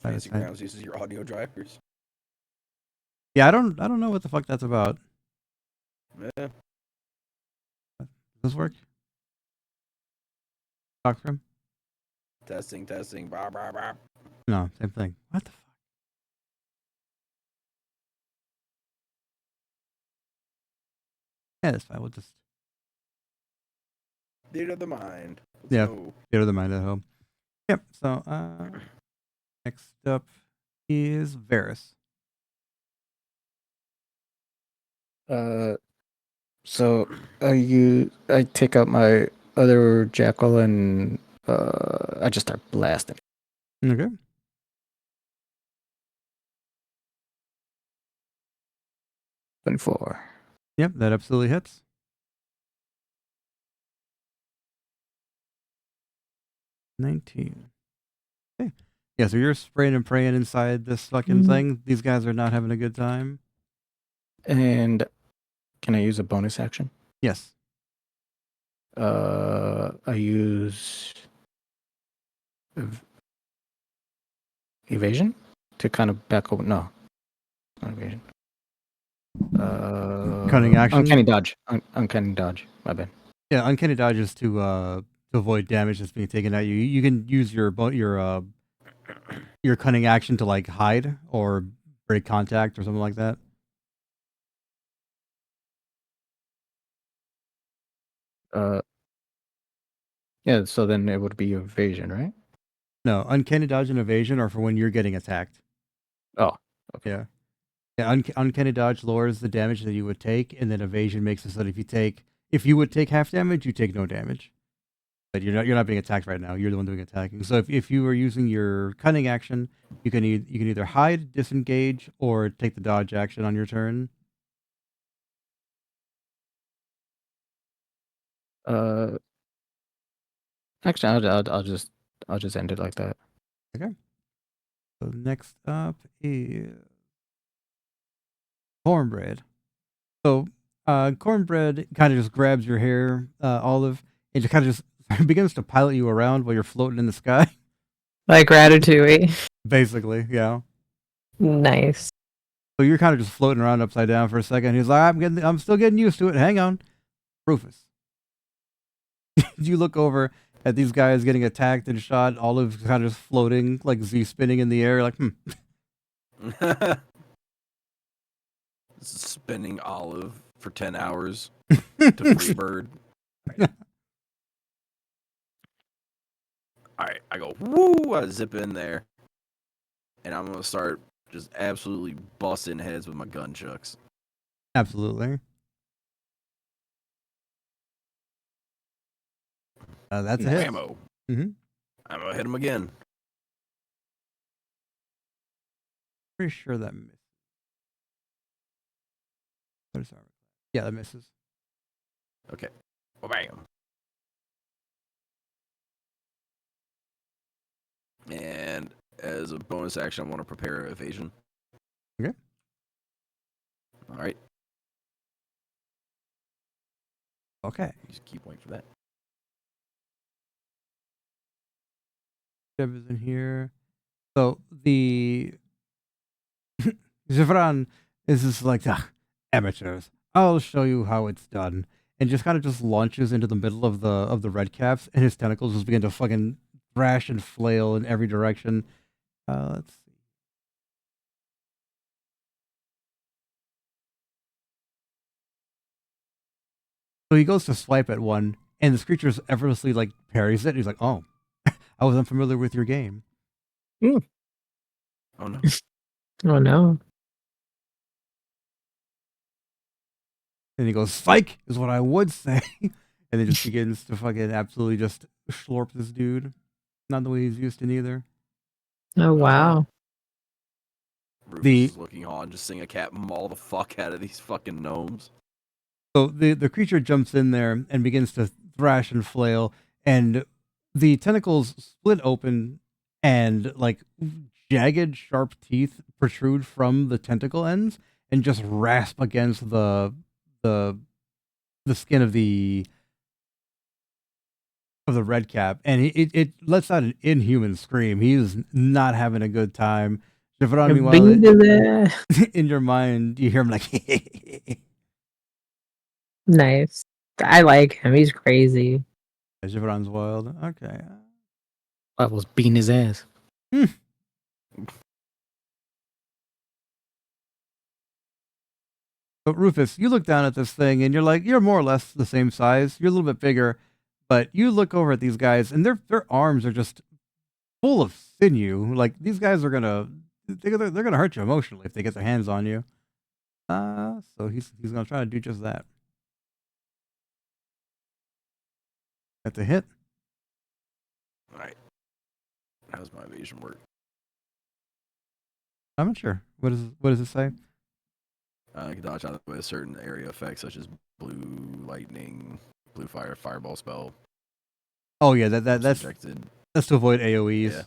Fancy Grounds uses your audio drivers. Yeah, I don't know what the fuck that's about. Yeah. Does this work? Talk to him? Testing. Blah blah blah. No, same thing. What the fuck? Yeah, that's fine. We'll just Theater of the mind. Let's Yeah. go. get the mind at home. Yep. So next up is Varus. So I take out my other jackal and I just start blasting. Okay. And 4. Yep, that absolutely hits. 19. Okay. Yeah, so you're spraying and praying inside this fucking thing. These guys are not having a good time. And can I use a bonus action? Yes. I use evasion to kind of back over. No, not evasion. Cunning action? Uncanny dodge. Uncanny dodge. My bad. Yeah, uncanny dodge is to avoid damage that's being taken at you. You can use your cunning action to like hide or break contact or something like that. Yeah. So then it would be evasion, right? No, uncanny dodge and evasion are for when you're getting attacked. Oh. Okay. Yeah. Yeah, uncanny dodge lowers the damage that you would take, and then evasion makes it so that if you would take half damage, you take no damage. But you're not being attacked right now. You're the one doing attacking. So if you were using your cunning action, you can either hide, disengage, or take the dodge action on your turn. Uh, actually, I'll just end it like that. Okay. So next up is Cornbread. So Cornbread kind of just grabs your hair, Olive, and just kind of just begins to pilot you around while you're floating in the sky. Like Ratatouille. Basically, yeah. Nice. So you're kind of just floating around upside down for a second. He's like, I'm still getting used to it. Hang on, Rufus. You look over at these guys getting attacked and shot. Olive kind of just floating, like Z spinning in the air. Like, Spinning Olive for 10 hours to free bird. All right, I go, woo, I zip in there. And I'm going to start just absolutely busting heads with my gunchucks. Absolutely. That's a hit. Ammo. Mm-hmm. I'm going to hit him again. Pretty sure that misses. Yeah, that misses. Okay. Bam. And as a bonus action, I want to prepare evasion. Okay. All right. Okay. Just keep waiting for that. Jeb is in here. So the Zivran is just like, amateurs. I'll show you how it's done, and just kind of just launches into the middle of the red caps, and his tentacles just begin to fucking thrash and flail in every direction. Let's see. So he goes to swipe at one, and this creature effortlessly like parries it. He's like, "Oh, I was unfamiliar with your game." Oh, no. Oh no. And he goes, "Psych," is what I would say, and then just begins to fucking absolutely just slurp this dude. Not the way he's used to neither. Oh wow. Rufus The is looking on, just seeing a cat maul the fuck out of these fucking gnomes. So the creature jumps in there and begins to thrash and flail, and the tentacles split open, and like jagged, sharp teeth protrude from the tentacle ends and just rasp against the the skin of the red cap, and it lets out an inhuman scream. He is not having a good time. Chevron, meanwhile, Beat it. in your mind, you hear him like, Nice. I like him. He's crazy. Chevron's wild. Okay. I was beating his ass. But Rufus, you look down at this thing and you're like, you're more or less the same size. You're a little bit bigger, but you look over at these guys and their arms are just full of sinew. Like these guys are they're gonna hurt you emotionally if they get their hands on you. So he's gonna try to do just that. That's a hit. All right. How's my evasion work? I'm not sure. What does it say? I can dodge out of the way a certain area effects such as blue lightning, blue fire, fireball spell. Oh yeah, that's Subjected. that's to avoid AoEs. Yeah.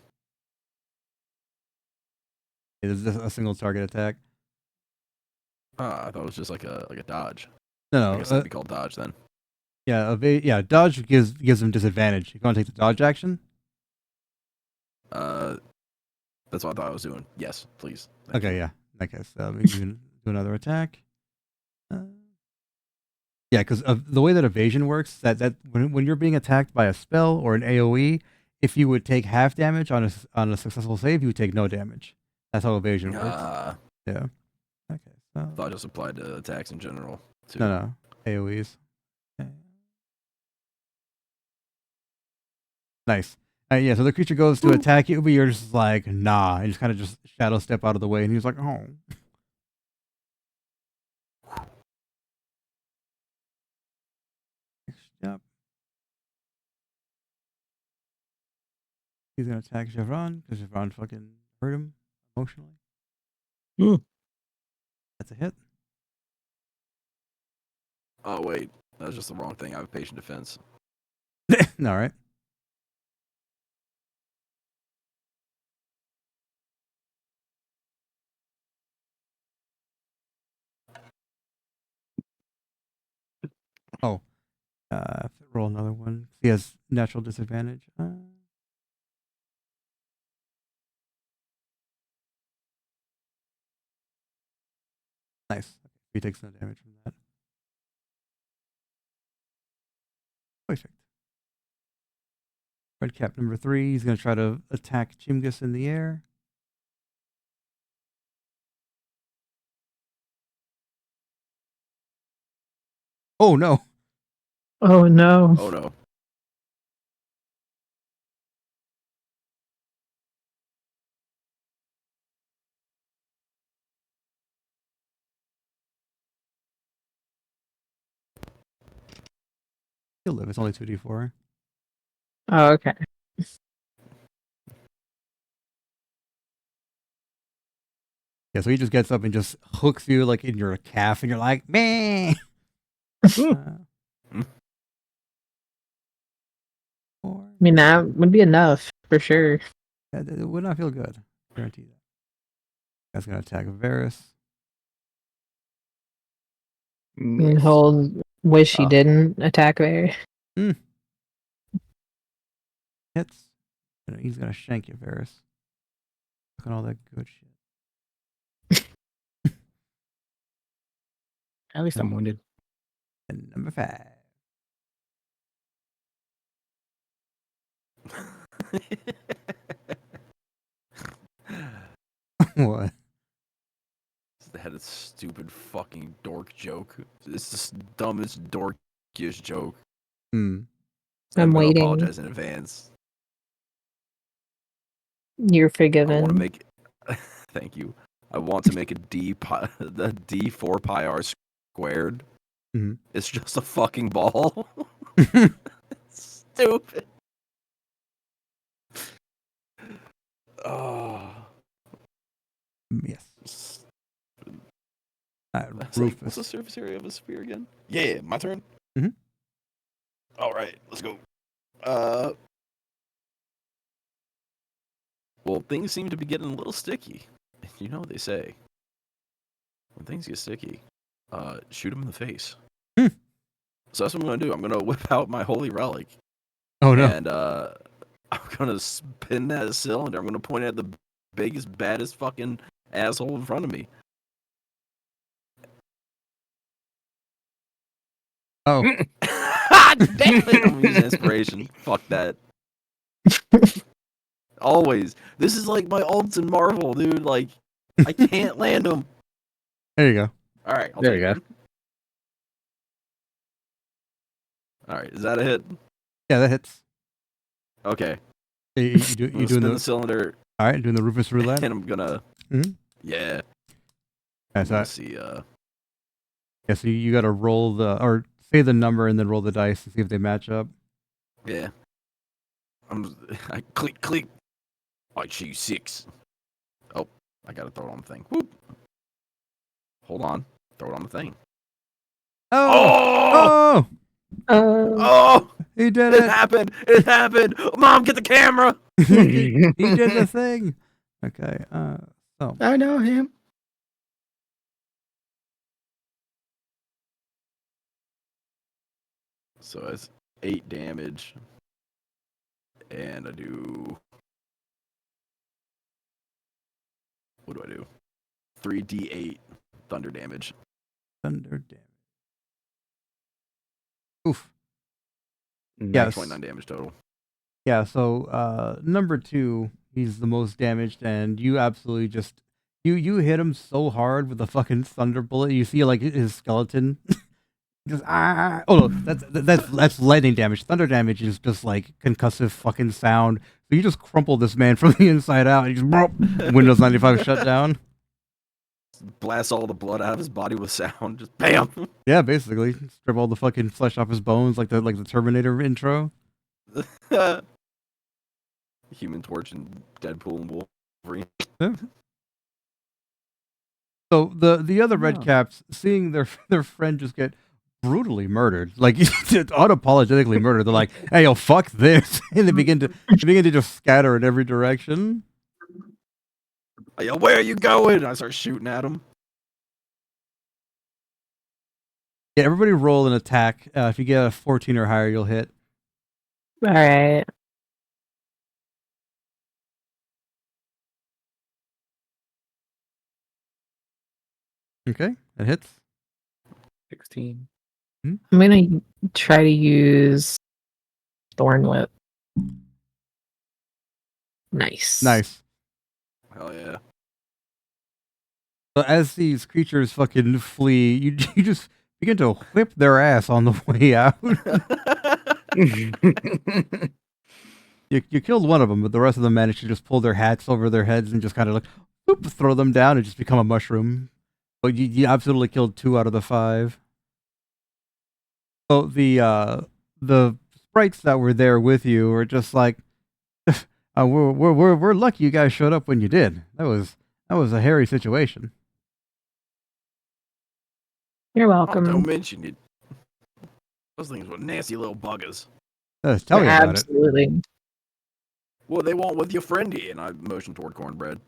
It is just a single target attack. I thought it was just like a dodge. No, I guess that'd be called dodge then. yeah, dodge gives him disadvantage. You want to take the dodge action? That's what I thought I was doing. Yes, please. Thank Okay, you. yeah. I guess you can do another attack. Yeah, because the way that evasion works, that when you're being attacked by a spell or an AOE, if you would take half damage on a successful save, you would take no damage. That's how evasion works. Yeah. Okay. I So thought it just applied to attacks in general. Too. no AOEs. Okay. Nice. Yeah. So the creature goes to attack you, but you're just like nah, and just kind of just shadow step out of the way, and he's like, oh. Yep. He's gonna attack Chevron because Chevron fucking hurt him. emotionally. Hmm. That's a hit. Oh wait, that was just the wrong thing. I have patient defense. All right. Oh, I have to roll another one. He has natural disadvantage. Nice. He takes no damage from that. Perfect. Red cap number 3. He's going to try to attack Chimgus in the air. Oh no! Oh no. Oh no. He'll live. It's only 2d4. Oh, okay. Yeah, so he just gets up and just hooks you like in your calf, and you're like, man. Four. I mean, that would be enough for sure. It would not feel good. Guarantee that. That's gonna attack Varys. And he'll wish he didn't attack there. Hits. He's gonna shank you, Varys. Look at all that good shit. At least I'm wounded. And number 5. What? That is stupid fucking dork joke. It's the dumbest dorkiest joke. I'm gonna waiting. apologize in advance. You're I want to forgiven. make. Thank you. I want to make a the d4 pi r squared. Mhm. It's just a fucking ball. Stupid. Oh. Yes. What's Rufus. the surface area of a sphere again? Yeah, my turn. Mhm. All right, let's go. Well, things seem to be getting a little sticky. You know what they say. When things get sticky, shoot them in the face. Hmm. So that's what I'm going to do. I'm going to whip out my holy relic. Oh no. And I'm going to spin that cylinder. I'm going to point at the biggest, baddest fucking asshole in front of me. Oh. Damn it. I'm using inspiration. Fuck that. Always. This is like my ults in Marvel, dude. Like, I can't land them. There you go. All right. There you go. All right. Is that a hit? Yeah, that hits. Okay. You I'm doing the cylinder. All right, doing the Rufus roulette. And I'm gonna. Mhm. Yeah. Yeah, so Let's see. yeah, so you got to roll or say the number and then roll the dice and see if they match up. Yeah. I click. I choose 6. Oh, I gotta throw it on the thing. Whoop. Hold on. Throw it on the thing. Oh! Oh! He did It it! happened! It happened! Mom, get the camera! He did the thing. Okay. So I know him. So it's 8 damage. And I do. What do I do? 3d8 thunder damage. thunder damage. Oof. Nice. Yes. 29 damage total. Yeah. So number 2, he's the most damaged, and you absolutely just you hit him so hard with a fucking thunder bullet. You see like his skeleton. Just oh no, that's lightning damage. Thunder damage is just like concussive fucking sound. So you just crumple this man from the inside out. And you just Windows 95 shut down. Blast all the blood out of his body with sound. Just BAM! Yeah, basically strip all the fucking flesh off his bones, like the Terminator intro. Human Torch and Deadpool and Wolverine. Yeah. So the other red Oh. caps, seeing their friend just get brutally murdered, like unapologetically murdered, they're like, "Hey, yo, fuck this!" and they begin to just scatter in every direction. I yell, "Where are you going?" And I start shooting at him. Yeah, everybody roll an attack. If you get a 14 or higher, you'll hit. All right. Okay, that hits. 16. I'm gonna try to use Thorn Whip. Nice. Nice. Hell yeah. So as these creatures fucking flee, you just begin to whip their ass on the way out. You killed one of them, but the rest of them managed to just pull their hats over their heads and just kind of like boop, throw them down and just become a mushroom. But you absolutely killed 2 out of the 5. So the sprites that were there with you were just like, we're lucky you guys showed up when you did. That was a hairy situation. You're Oh, welcome. don't mention it. Those things were nasty little buggers. Tell me about it. Absolutely. Well, they want with your friend here, and I motion toward Cornbread.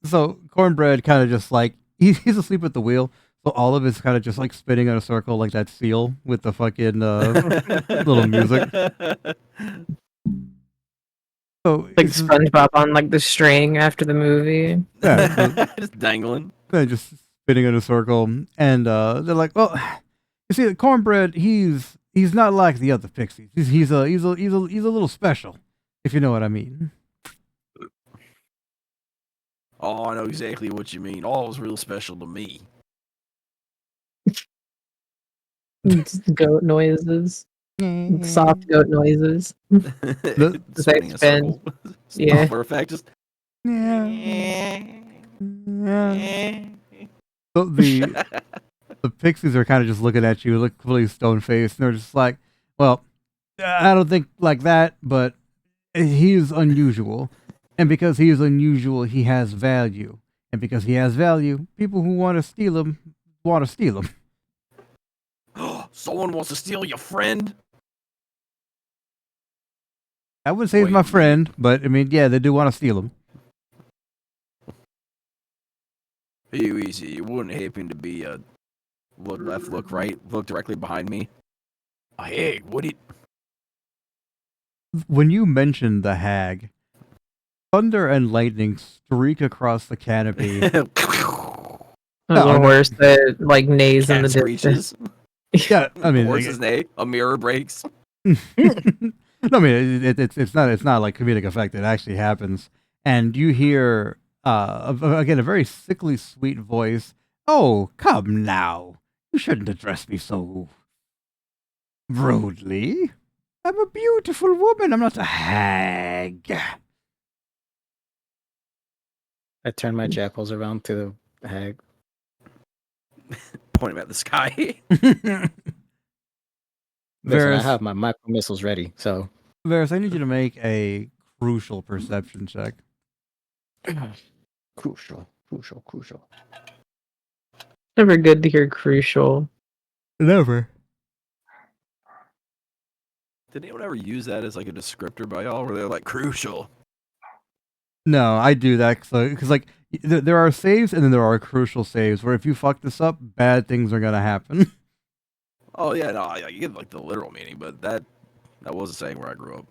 So Cornbread kind of just like he's asleep at the wheel. So all of it's kind of just like spinning in a circle like that seal with the fucking little music. So Like it's just- SpongeBob on like the string after the movie. yeah, Just dangling. they're just spinning in a circle, and they're like, "Well, you see, the Cornbread, he's not like the other pixies. He's a little special, if you know what I mean." Oh, I know exactly what you mean. Oh, it was real special to me. Just goat noises. Soft goat noises. Spinning a spin. circle. Yeah. For effect, just. Yeah. Yeah. So the pixies are kind of just looking at you, look completely stone faced, and they're just like, "Well, I don't think like that, but he is unusual, and because he is unusual, he has value, and because he has value, people who want to steal him want to steal him." Someone wants to steal your friend? I wouldn't say he's Wait, my you- friend, but I mean, yeah, they do want to steal him. Hey, easy. It wouldn't happen to be a look left, look right, look directly behind me. Hey, would it? When you mentioned the hag, thunder and lightning streak across the canopy. Those No, are no. worse that like neighs in Cat the distance. screeches. Yeah, I mean, Horse's neigh. A mirror breaks. no, I mean it's not like comedic effect. It actually happens, and you hear again a very sickly sweet voice. "Oh, come now! You shouldn't address me so rudely. I'm a beautiful woman. I'm not a hag." I turn my jackals around to the hag. Point him at the sky. Listen, I Varys, have my micro missiles ready, so Varys, I need you to make a crucial perception check. crucial. Never good to hear crucial. Never. Did anyone ever use that as like a descriptor by y'all? Where they're like crucial. No, I do that because like there are saves and then there are crucial saves where if you fuck this up, bad things are gonna happen. Oh yeah, no, you get like the literal meaning, but that was a saying where I grew up.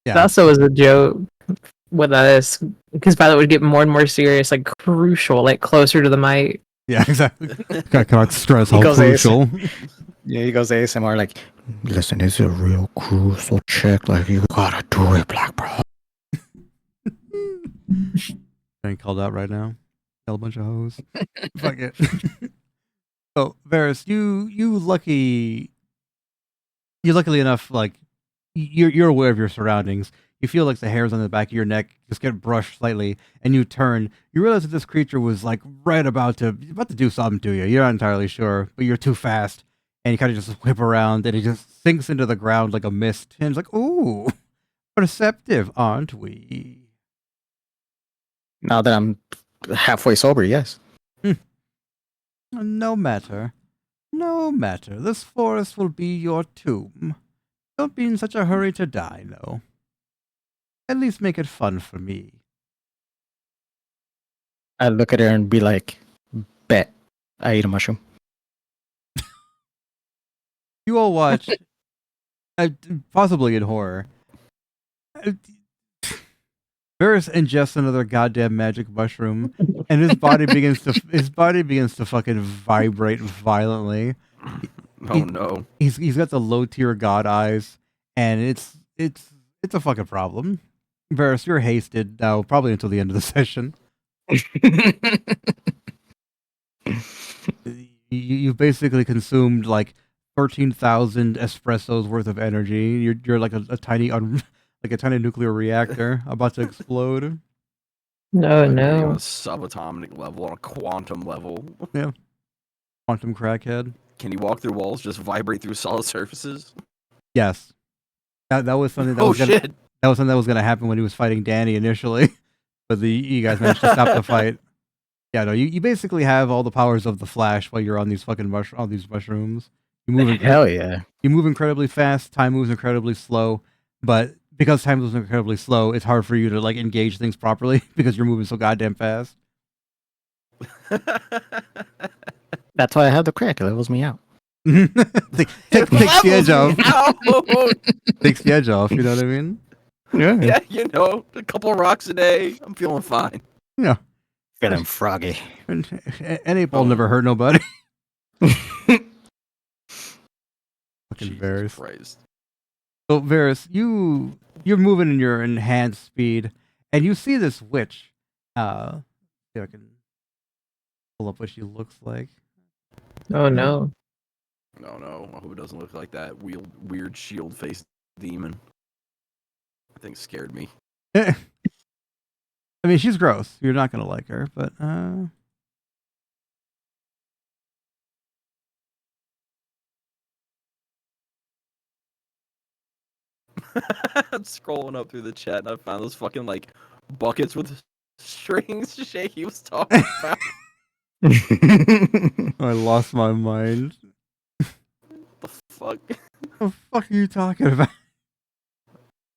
It also was a joke with us because Violet would get more and more serious, like crucial, like closer to the mic. Yeah, exactly. Can't stress He how goes crucial. Yeah, he goes ASMR like, listen, it's a real crucial check. Like, you gotta do it, black bro. Getting called out right now. Tell a bunch of hoes. Fuck it. So, Varys, you luckily enough, like you're aware of your surroundings. You feel like the hairs on the back of your neck just get brushed slightly, and you turn. You realize that this creature was like right about to do something to you. You're not entirely sure, but you're too fast, and you kind of just whip around, and it just sinks into the ground like a mist. And it's like, ooh, perceptive, aren't we? Now that I'm halfway sober, yes. No matter. No matter. This forest will be your tomb. Don't be in such a hurry to die, though. At least make it fun for me. I look at her and be like, bet I eat a mushroom. You all watch, possibly in horror. Varys ingests another goddamn magic mushroom, and his body begins to fucking vibrate violently. Oh no. He's got the low tier god eyes, and it's a fucking problem. Varys, you're hasted now, probably until the end of the session. You've basically consumed like 13,000 espressos worth of energy. You're like a tiny like a tiny nuclear reactor about to explode. No, Like being on no. a subatomic level, on a quantum level. Quantum crackhead. Can you walk through walls, just vibrate through solid surfaces? Yes. That was something that Oh was gonna, shit! that was something that was going to happen when he was fighting Danny initially, but you guys managed to stop the fight. Yeah, no, you basically have all the powers of the Flash while you're on these fucking mushrooms. Hell yeah. You move incredibly fast. Time moves incredibly slow, but because time moves incredibly slow, it's hard for you to like engage things properly because you're moving so goddamn fast. That's why I have the crack. It levels me out. takes the edge off. Out! Takes the edge off. You know what I mean? Yeah, you know, a couple rocks a day, I'm feeling fine. Yeah. Feeling froggy. An ape ball never hurt nobody. Fucking Jesus Varys. Christ. So Varys, you're moving in your enhanced speed, and you see this witch. See if I can pull up what she looks like. Oh no. No, I hope it doesn't look like that weird shield faced demon. That thing scared me. I mean, she's gross. You're not gonna like her, but I'm scrolling up through the chat and I found those fucking like buckets with strings Shaky was talking about. I lost my mind. The fuck? What the fuck are you talking about?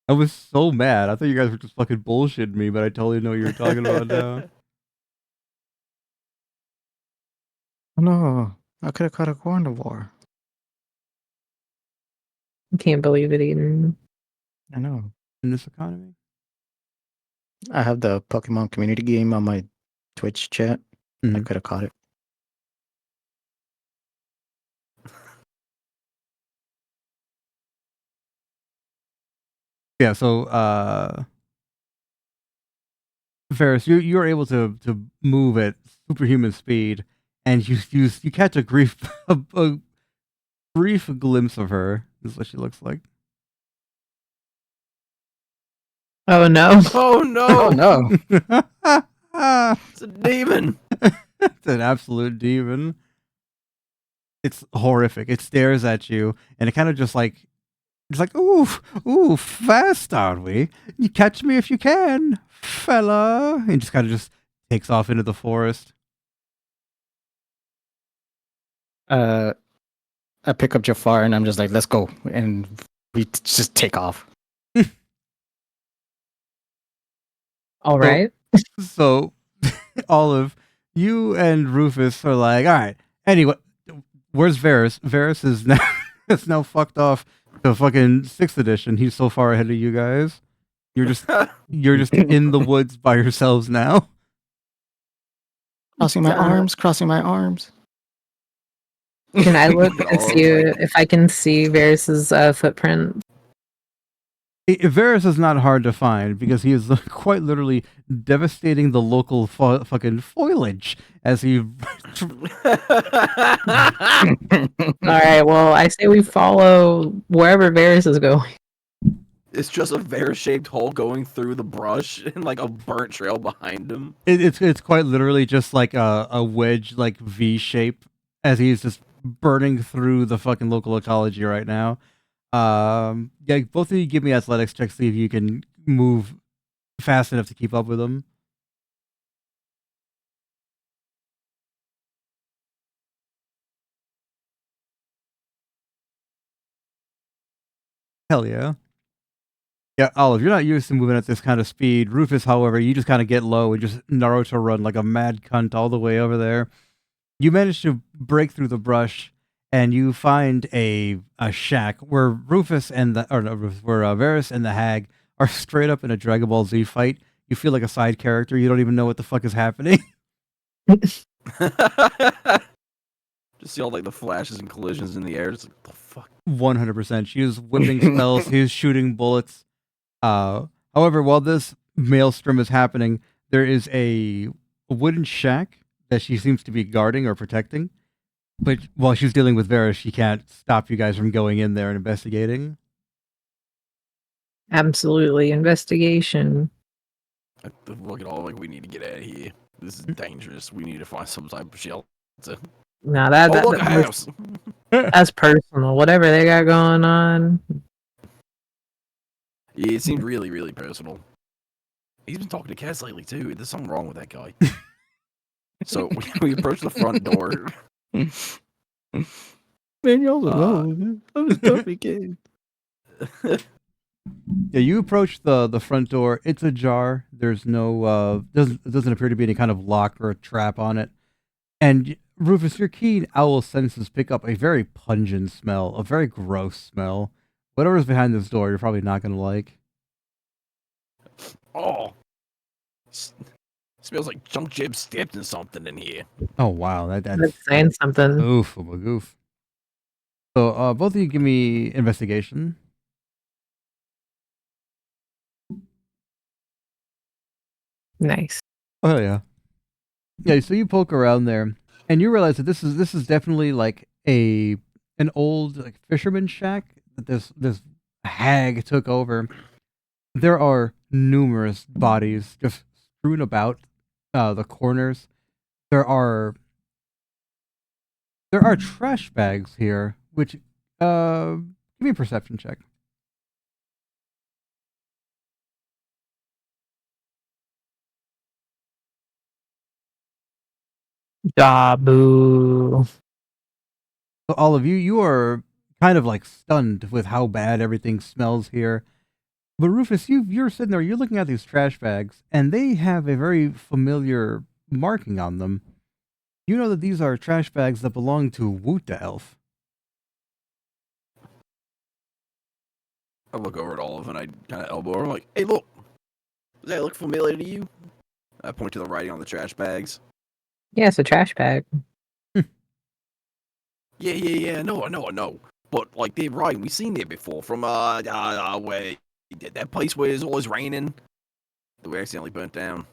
I was so mad. I thought you guys were just fucking bullshitting me, but I totally know what you were talking about now. Oh no, I could have caught a carnivore. I can't believe it, Eden. I know. In this economy. I have the Pokemon community game on my Twitch chat. I Mhm. could have caught it. Yeah, so Ferris, you're able to move at superhuman speed, and you catch a a brief glimpse of her. This is what she looks like. Oh no. Oh no! Oh no. It's a demon! It's an absolute demon. It's horrific. It stares at you, and it kind of just like it's like, ooh, fast are we? You catch me if you can, fella. And just kind of just takes off into the forest. I pick up Jafar and I'm just like, let's go. And we just take off. All right. So, Olive, you and Rufus are like, all right. Anyway, where's Varys? Varys is now is now fucked off to fucking 6th edition. He's so far ahead of you guys. You're just in the woods by yourselves now. Crossing my arms. Can I look We and all see like- if I can see Varys's footprint? Varys is not hard to find because he is quite literally devastating the local fucking foliage as he. All right. Well, I say we follow wherever Varys is going. It's just a bear-shaped hole going through the brush and like a burnt trail behind him. It's quite literally just like a wedge like V shape as he's just burning through the fucking local ecology right now. Yeah, both of you give me athletics checks, see if you can move fast enough to keep up with him. Hell yeah. Yeah, Olive, you're not used to moving at this kind of speed. Rufus, however, you just kind of get low and just Naruto run like a mad cunt all the way over there. You manage to break through the brush and you find a shack where Rufus and the or no, Rufus, where Varys and the hag are straight up in a Dragon Ball Z fight. You feel like a side character. You don't even know what the fuck is happening. Just see all like the flashes and collisions in the air. It's like, the fuck. 100%. She is whipping spells. He is shooting bullets. However, while this maelstrom is happening, there is a wooden shack that she seems to be guarding or protecting. But while she's dealing with Varys, she can't stop you guys from going in there and investigating. Absolutely. Investigation. Look at all like we need to get out of here. This is dangerous. We need to find some type of shelter. No, that, Oh, that, look, a that- house. that's personal. Whatever they got going on. Yeah, it seemed really, really personal. He's been talking to Cass lately too. There's something wrong with that guy. So we approach the front door. Man, y'all Uh, alone. I'm just a kid. Yeah, you approach the front door. It's ajar. There's no doesn't appear to be any kind of lock or a trap on it. And Rufus, your keen owl senses pick up a very pungent smell, a very gross smell. Whatever's behind this door, you're probably not gonna like. Oh, smells like junk jib stepped in something in here. Oh wow, that's That's saying something. oof of a goof. So both of you give me investigation. Nice. Oh yeah. Yeah, so you poke around there and you realize that this is definitely like an old like fisherman shack that this hag took over. There are numerous bodies just strewn about the corners. There are trash bags here, which give me a perception check. Dabu. So all of you, you are kind of like stunned with how bad everything smells here. But Rufus, you're sitting there, you're looking at these trash bags, and they have a very familiar marking on them. You know that these are trash bags that belong to Woot the elf. I look over at Olive and I kind of elbow her. I'm like, hey, look. Does that look familiar to you? I point to the writing on the trash bags. Yeah, it's a trash bag. Yeah. No, I know. But like they're right. We've seen it before from where that place where it's always raining. That we accidentally burnt down.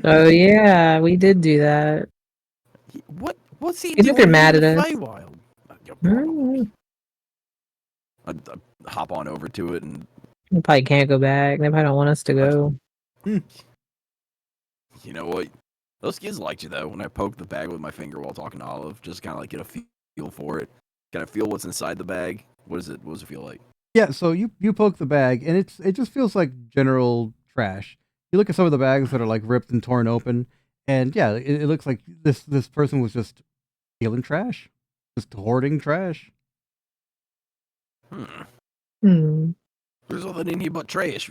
Oh yeah, we did do that. What's he You think doing they're mad in at the us? Feywild? Yeah, probably. Mm, I hop on over to it and We probably can't go back. They probably don't want us to go. you know what? Those kids liked you though. When I poked the bag with my finger while talking to Olive, just kind of like get a feel for it. Kind of feel what's inside the bag. What does it feel like? Yeah, so you poke the bag, and it just feels like general trash. You look at some of the bags that are like ripped and torn open, and yeah, it looks like this person was just stealing trash, just hoarding trash. Hmm. There's nothing in here but trash.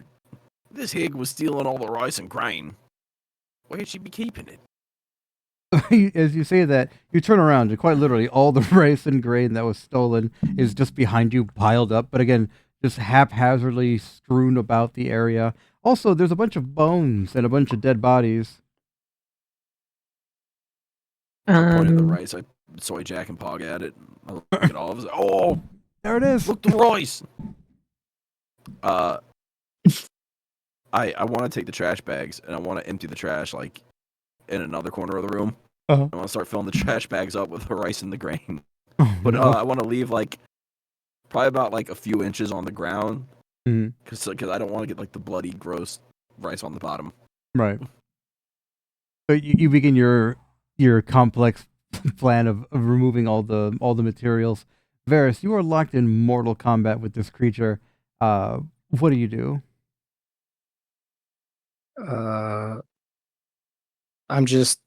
This hig was stealing all the rice and grain. Where'd she be keeping it? As you say that, you turn around, and quite literally, all the rice and grain that was stolen is just behind you, piled up. But again, just haphazardly strewn about the area. Also, there's a bunch of bones and a bunch of dead bodies. I pointed the Um. rice. I soy Jack and Pog at it. I look at Olive. I was like, oh, There it is. look the rice. I want to take the trash bags and I want to empty the trash like in another corner of the room. Uh-huh. I want to start filling the trash bags up with the rice and the grain. Oh, But no. I want to leave like probably about like a few inches on the ground Mhm. because I don't want to get like the bloody gross rice on the bottom. Right. So you begin your complex plan of removing all the materials. Varys, you are locked in mortal combat with this creature. What do you do? I'm just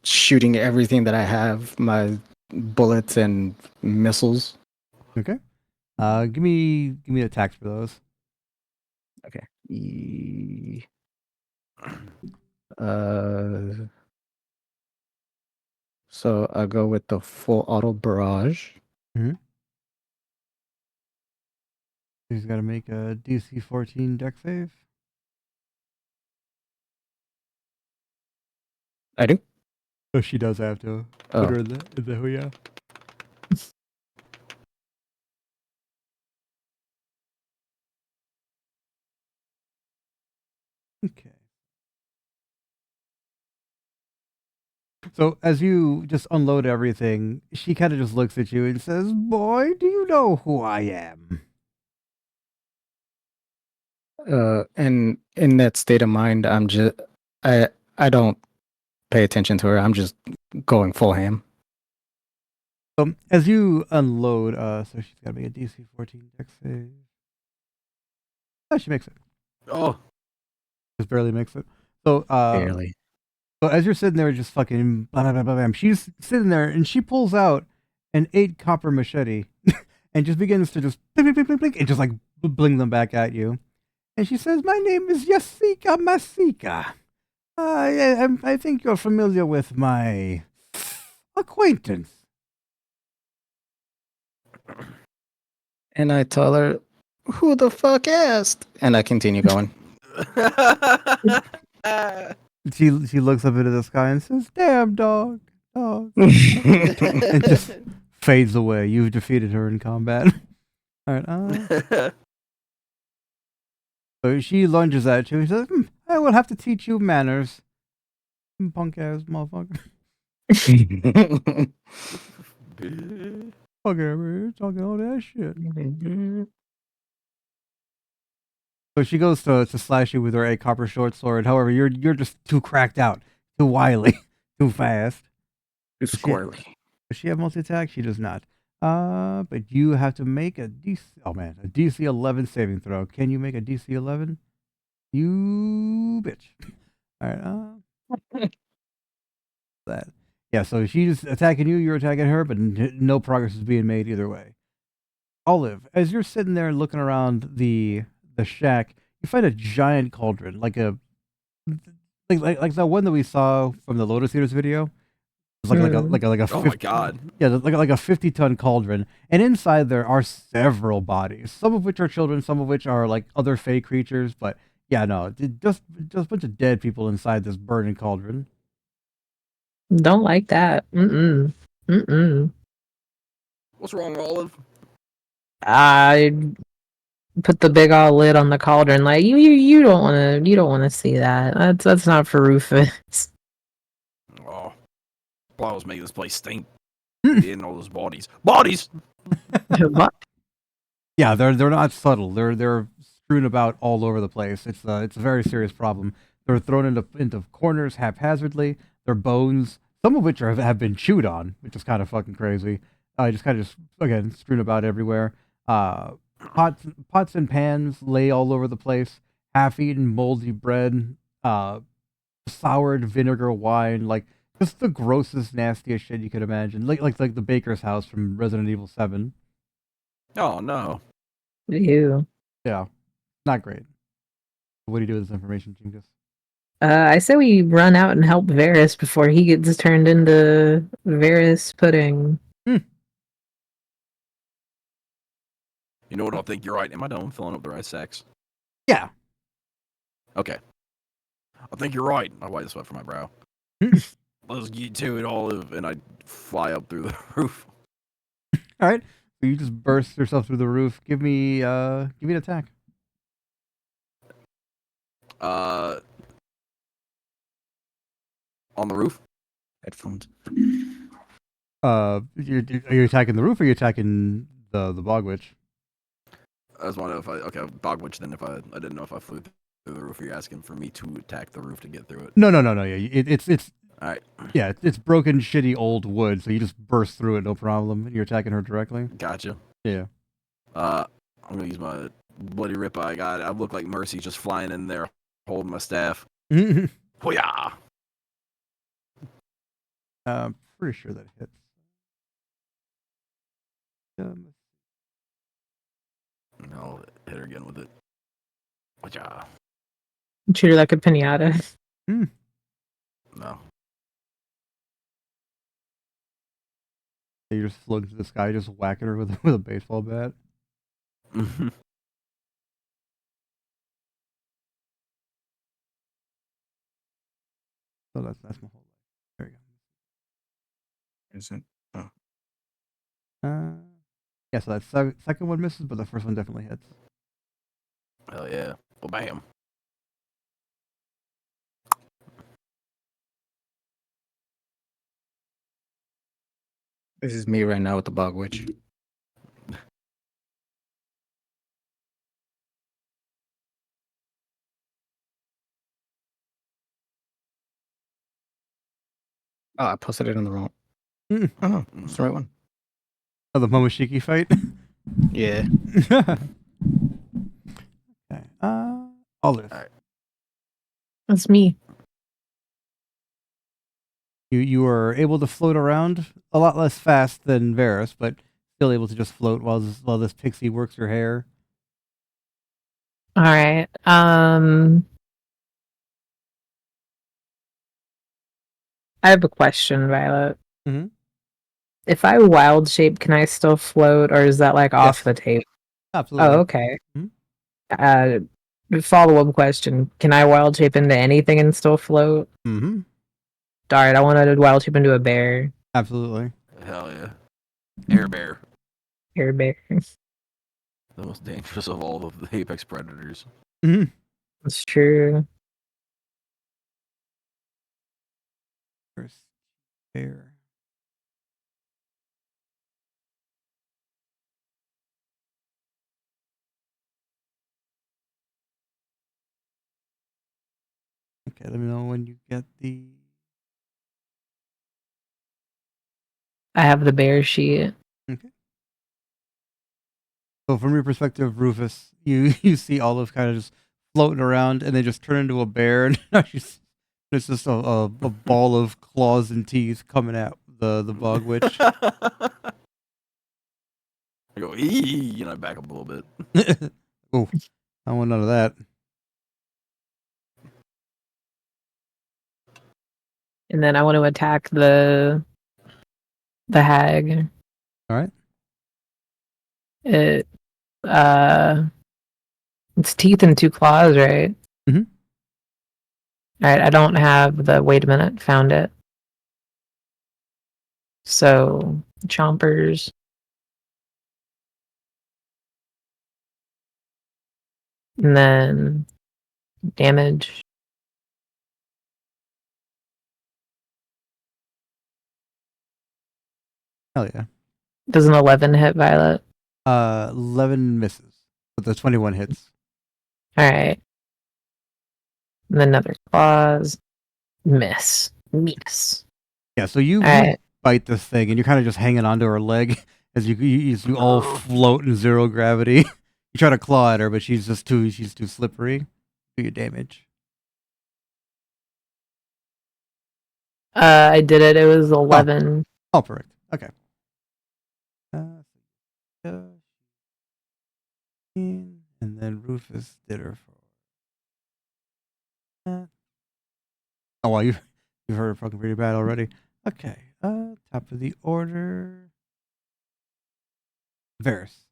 shooting everything that I have, my bullets and missiles. Okay. Give me the attacks for those. Okay. Uh, so I'll go with the full auto barrage. He's got to make a DC 14 deck save. I do. So she does have to put her in the yeah. Okay. So as you just unload everything, she kind of just looks at you and says, "Boy, do you know who I am?" And in that state of mind, I I don't pay attention to her. I'm just going full ham. As you unload, so she's got to make a DC 14 deck save. Oh, she makes it. Oh, Just barely makes it. So, Barely. so as you're sitting there, just fucking blah, blah, blah, blah, blah, she's sitting there and she pulls out an 8 copper machete and just begins to just blink, blink, blink, blink, blink, and just like bling them back at you. And she says, "My name is Yasika Masika. I think you're familiar with my acquaintance." And I tell her, "Who the fuck asked?" And I continue going. She looks up into the sky and says, "Damn dog, dog," and just fades away. You've defeated her in combat. All right. So she lunges at you and says, "I will have to teach you manners, punk ass motherfucker." Fuck ever talking all that shit. So she goes to slash you with her 8 copper short sword. However, you're just too cracked out, too wily, too fast. Too squirrely. Does she have multi attack? She does not. But you have to make a DC. Oh man, a DC 11 saving throw. Can you make a DC 11? You bitch. All right. That. Yeah. So she's attacking you. You're attacking her, but no progress is being made either way. Olive, as you're sitting there looking around the shack, you find a giant cauldron, like the one that we saw from the Lotus Eaters video. It's like a oh 50, my god. yeah, like a 50-ton cauldron, and inside there are several bodies, some of which are children, some of which are like other fey creatures. But yeah, no, just a bunch of dead people inside this burning cauldron. Don't like that. What's wrong, Olive? I put the big old lid on the cauldron. Like you don't want to see that. That's not for Rufus. Oh, I was making this place stink. Getting all those bodies. Yeah, they're not subtle. They're strewn about all over the place. It's a very serious problem. They're thrown into corners haphazardly. Their bones, some of which have been chewed on, which is kind of fucking crazy. Just kind of again strewn about everywhere. Pots and pans lay all over the place. Half-eaten moldy bread. Soured vinegar wine. Like just the grossest, nastiest shit you could imagine. Like the baker's house from Resident Evil 7. Oh no. Ew. Yeah, not great. What do you do with this information, Jingus? I say we run out and help Varys before he gets turned into Varys pudding. You know what? I think you're right. Am I done filling up the right sacks? Yeah. Okay. I think you're right. I wipe the sweat from my brow. Let's get to it, Olive, and I fly up through the roof. All right. So you just burst yourself through the roof. Give me an attack. On the roof. Headphones. Are you attacking the roof or are you attacking the bog witch? I just want to know if dog witch. Then if I didn't know if I flew through the roof. You're asking for me to attack the roof to get through it. No. Yeah, it's All right. yeah, it's broken, shitty old wood. So you just burst through it, no problem. You're attacking her directly. Gotcha. Yeah. I'm gonna use my bloody ripper I got. I look like Mercy just flying in there, holding my staff. Hoo-yah! Pretty sure that hits. I'll hit her again with it. Whatcha? Treat her like a pinata. No. You just float into the sky, just whacking her with with a baseball bat. So that's my whole life. There you Is it? Oh. go. Yeah, so that second one misses, but the first one definitely hits. Hell yeah. Well, bam. This is me right now with the bog witch. Oh, I posted it on the wrong. Mm. Oh no, it's the right one. Oh, the Momoshiki fight. Yeah. Okay. Olive. Alright. That's me. You are able to float around a lot less fast than Varus, but still able to just float while this pixie works her hair. All right. I have a question, Violet. Mhm. If I wild shape, can I still float, or is that like off Yes. the table? Absolutely. Oh, okay. Mhm. Follow-up question: can I wild shape into anything and still float? Mm-hmm. Alright, I wanted to wild shape into a bear. Absolutely. Hell yeah. Air bear. Air bear. The most dangerous of all of the apex predators. Mm-hmm. That's true. First bear. Okay, let me know when you get the. I have the bear sheet. Okay. So from your perspective, Rufus, you see Olive kind of just floating around, and they just turn into a bear, and now it's just a ball of claws and teeth coming at the bog witch. I go, eee, and I back up a little bit. Oh, I want none of that. And then I want to attack the hag. All right. It it's teeth and two claws, right? Mhm. Alright, I don't have the wait a minute, found it. So chompers. And then damage. Hell yeah. Does an 11 hit Violet? 11 misses, but the 21 hits. Alright. And then another claws. Miss. Miss. Yeah, so you Alright. bite this thing, and you're kind of just hanging onto her leg as you all float in zero gravity. You try to claw at her, but she's too slippery. Do your damage. I did it. It was 11. Oh, perfect. Okay. And then Rufus did her for. Oh well, you've heard her fucking pretty bad already. Okay. Top of the order. Varus.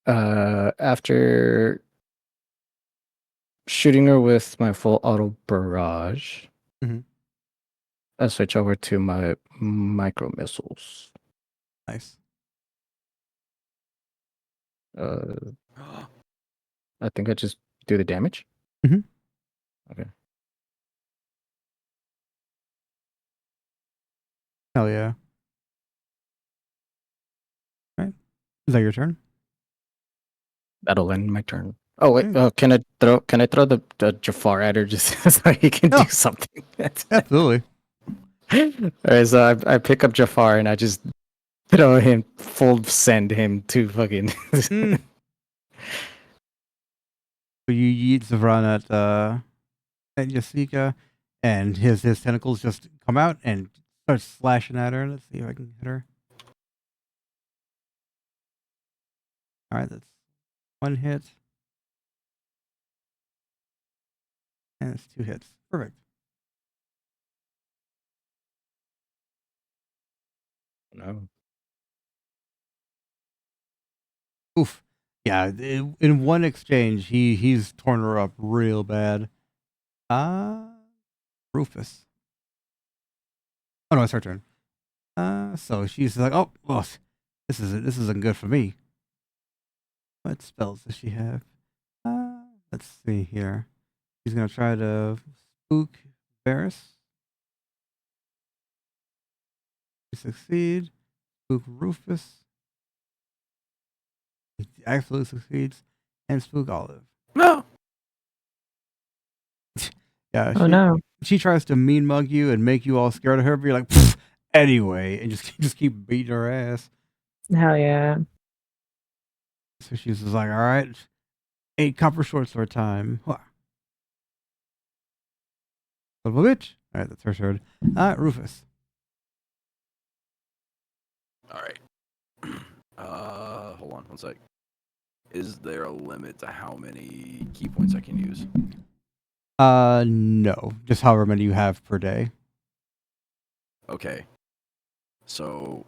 After shooting her with my full auto barrage, Mhm. I switch over to my micro missiles. Nice. I think I just do the damage. Mhm. Okay. Hell yeah. Right. Is that your turn? That'll end my turn. Oh wait, Okay. can I throw the Jafar at her just so he can Oh. do something? Absolutely. Alright, so I pick up Jafar and I just throw him full send him to fucking Mm. So you yeet Zavran at Jessica, and his tentacles just come out and start slashing at her. Let's see if I can hit her. All right, that's 1 hit. And it's 2 hits. Perfect. No. Oof. Yeah, in one exchange, he's torn her up real bad. Rufus. Oh no, it's her turn. So she's like, oh, well, this isn't good for me. What spells does she have? Let's see here. She's gonna try to spook Varys. She succeed. Spook Rufus. He absolutely succeeds. And spook Olive. No. Yeah, Oh no. she tries to mean mug you and make you all scared of her, but you're like, "Pfft, anyway, and just keep beating her ass. Hell yeah. So she's just like, all right, 8 copper short sword time. Son of a bitch. All right, that's her turn. Rufus. All right. Hold on 1 sec. Is there a limit to how many key points I can use? No, just however many you have per day. Okay. So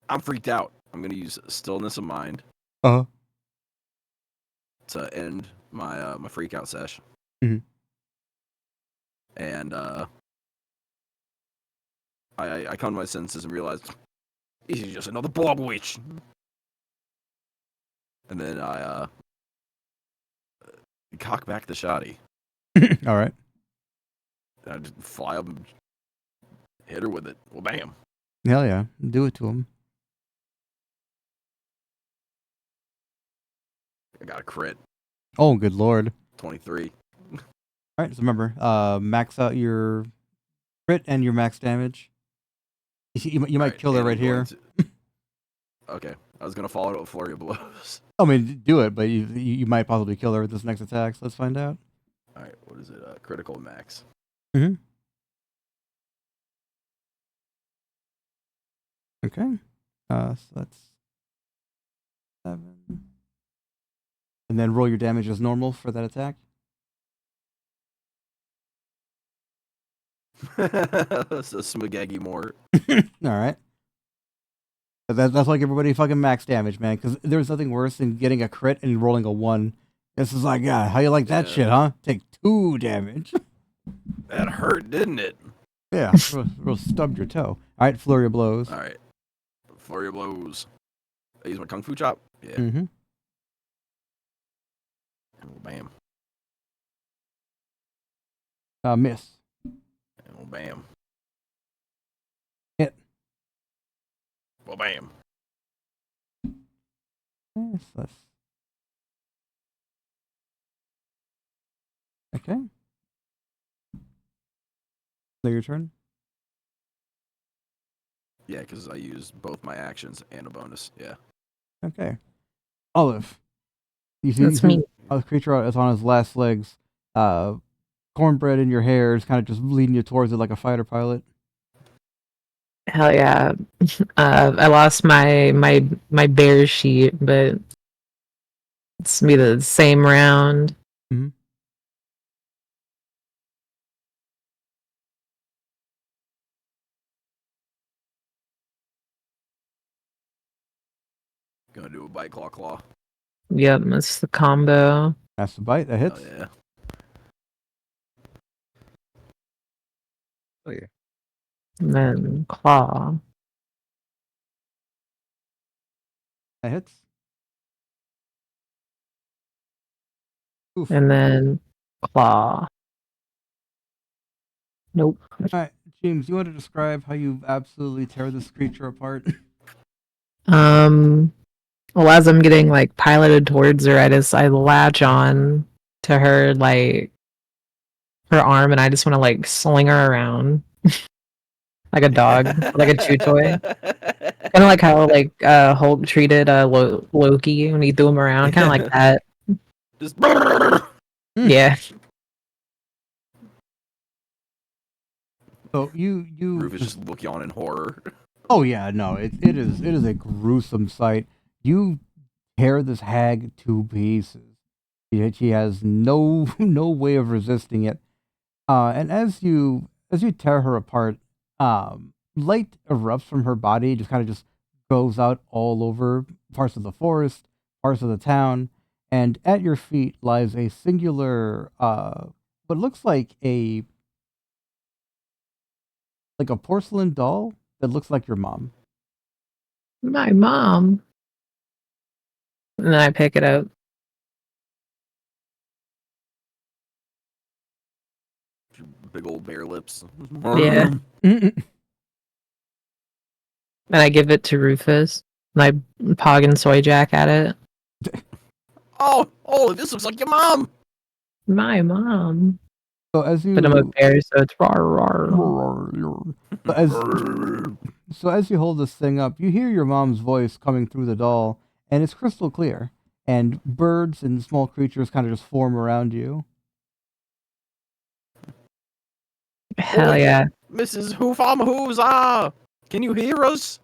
I'm freaked out. I'm gonna use stillness of mind Uh-huh. to end my my freak out sesh. Mhm. And I come to my senses and realize this is just another bog witch. And then I cock back the shotty. All right. And I just fly up and hit her with it. Well, bam. Hell yeah. Do it to him. I got a crit. Oh, good lord. 23. All right, so remember, max out your crit and your max damage. You might Alright, kill her and right I'm going here. Okay. I was gonna follow it with flurry of blows. I mean, do it, but you might possibly kill her with this next attack. So let's find out. Alright, what is it? Critical max. Mm-hmm. Okay. So that's 7. And then roll your damage as normal for that attack. So Smagaggy more. All right. That's like everybody fucking max damage, man. Because there's nothing worse than getting a crit and rolling a 1. This is like, yeah, how you like that Yeah. shit, huh? Take 2 damage. That hurt, didn't it? Yeah, real stubbed your toe. All right, flurry of blows. Alright. Flurry of blows. I use my Kung Fu Chop. Yeah. Mm-hmm. And bam. Miss. And bam. Hit. Well, bam. Yes, that's... Okay. So your turn. Yeah, because I used both my actions and a bonus. Yeah. Okay. Olive. You That's see me. a creature is on his last legs. Cornbread in your hair is kind of just leading you towards it like a fighter pilot. Hell yeah. I lost my bear sheet, but it's gonna be the same round. Mhm. Gonna do a bite claw claw. Yep, that's the combo. That's the bite. That Oh, hits. yeah. Oh yeah. And then claw. That hits. Oof. And then claw. Nope. All right, James, you want to describe how you absolutely tear this creature apart? Well, as I'm getting like piloted towards her, I latch on to her like her arm, and I just want to like sling her around like a dog, like a chew toy. Kind of like how like Hulk treated Loki when he threw him around, kind of like that. Just. Yeah. So you Rufus just looking on in horror. Oh yeah, no, it is a gruesome sight. You tear this hag to pieces. She has no no way of resisting it. And as you tear her apart, light erupts from her body, just kind of just goes out all over parts of the forest, parts of the town, and at your feet lies a singular, what looks like a porcelain doll that looks like your mom. My mom. And then I pick it up. Big old bear lips. Yeah. And I give it to Rufus. And I pog and soy jack at it. Oh, this looks like your mom. My mom. So as But I'm a you bear, so it's rar rar. so as you hold this thing up, you hear your mom's voice coming through the doll, and it's crystal clear. And birds and small creatures kind of just form around you. Hell Oh, yeah. Mrs. Hoofam Hooves, can you hear us?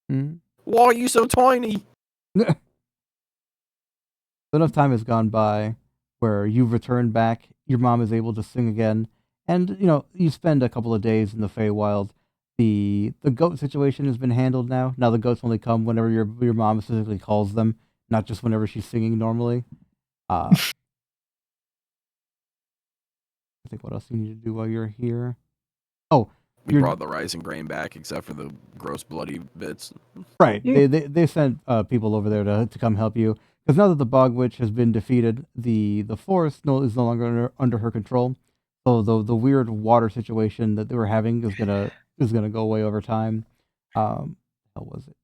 Hmm? Why are you so tiny? Enough time has gone by where you've returned back, your mom is able to sing again, and you spend a couple of days in the Feywild. The goat situation has been handled now. Now the goats only come whenever your mom specifically calls them, not just whenever she's singing normally. I think what else you need to do while you're here. Oh, We you're brought the rising grain back, except for the gross bloody bits. right. Yeah. They sent people over there to come help you because now that the Bog Witch has been defeated, the forest is no longer under her control. So the weird water situation that they were having is gonna go away over time. How was it?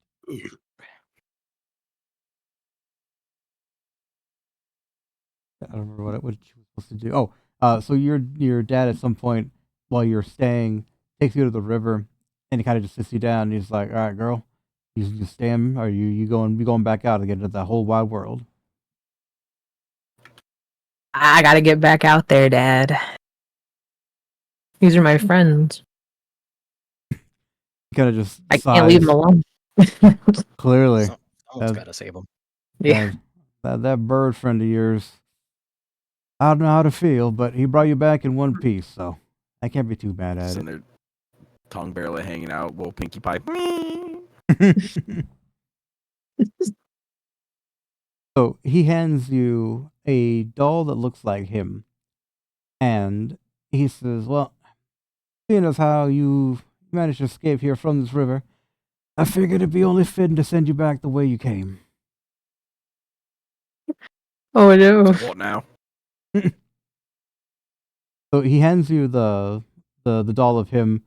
I don't remember what she was supposed to do. Oh, so your dad at some point while you're staying takes you to the river and he kind of just sits you down and he's like, "All right, girl, you staying? Or you going back out to get into the whole wide world?" I gotta get back out there, Dad. These are my friends. He kind of just I can't leave them sighs. alone. Clearly, Someone's that got to save him. Yeah. that bird friend of yours. I don't know how to feel, but he brought you back in one piece, so I can't be too bad at Sitting there, tongue barely hanging out, little pinky pipe. it. So he hands you a doll that looks like him, and he says, "Well, seeing as how you managed to escape here from this river, I figured it'd be only fitting to send you back the way you came." Oh no. What now? So he hands you the doll of him,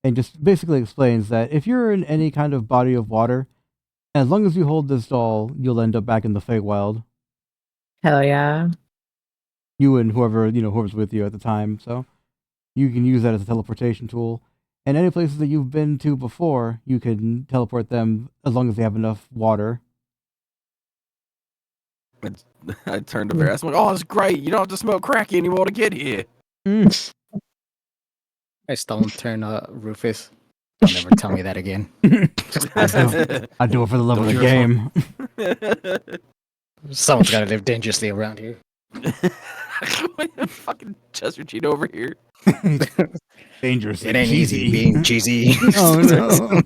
and just basically explains that if you're in any kind of body of water, as long as you hold this doll, you'll end up back in the Feywild. Hell yeah. You and whoever's with you at the time. So you can use that as a teleportation tool. And any places that you've been to before, you can teleport them as long as they have enough water. I turned to Bear. I'm like, oh, it's great. You don't have to smoke crack anymore to get here. I stone turn Rufus. Don't ever tell me that again. I do it for the love of the Don't game. Someone's got to live dangerously around here. Fucking Chester cheat over here. Dangerous. It ain't easy being cheesy. Oh no.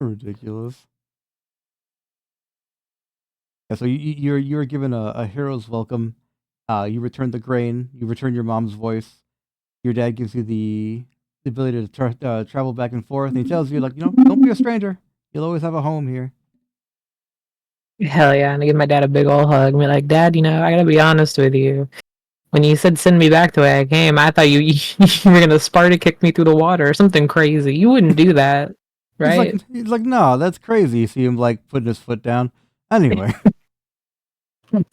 Ridiculous. Yeah, so you're given a hero's welcome. You return the grain. You return your mom's voice. Your dad gives you the ability to travel back and forth. And he tells you like, don't be a stranger. You'll always have a home here. Hell yeah. And I give my dad a big ol' hug and be like, Dad, I gotta be honest with you. When you said send me back the way I came, I thought you were gonna Sparta kick me through the water or something crazy. You wouldn't do that, right? He's like, no, that's crazy. You see him like putting his foot down. Anyway,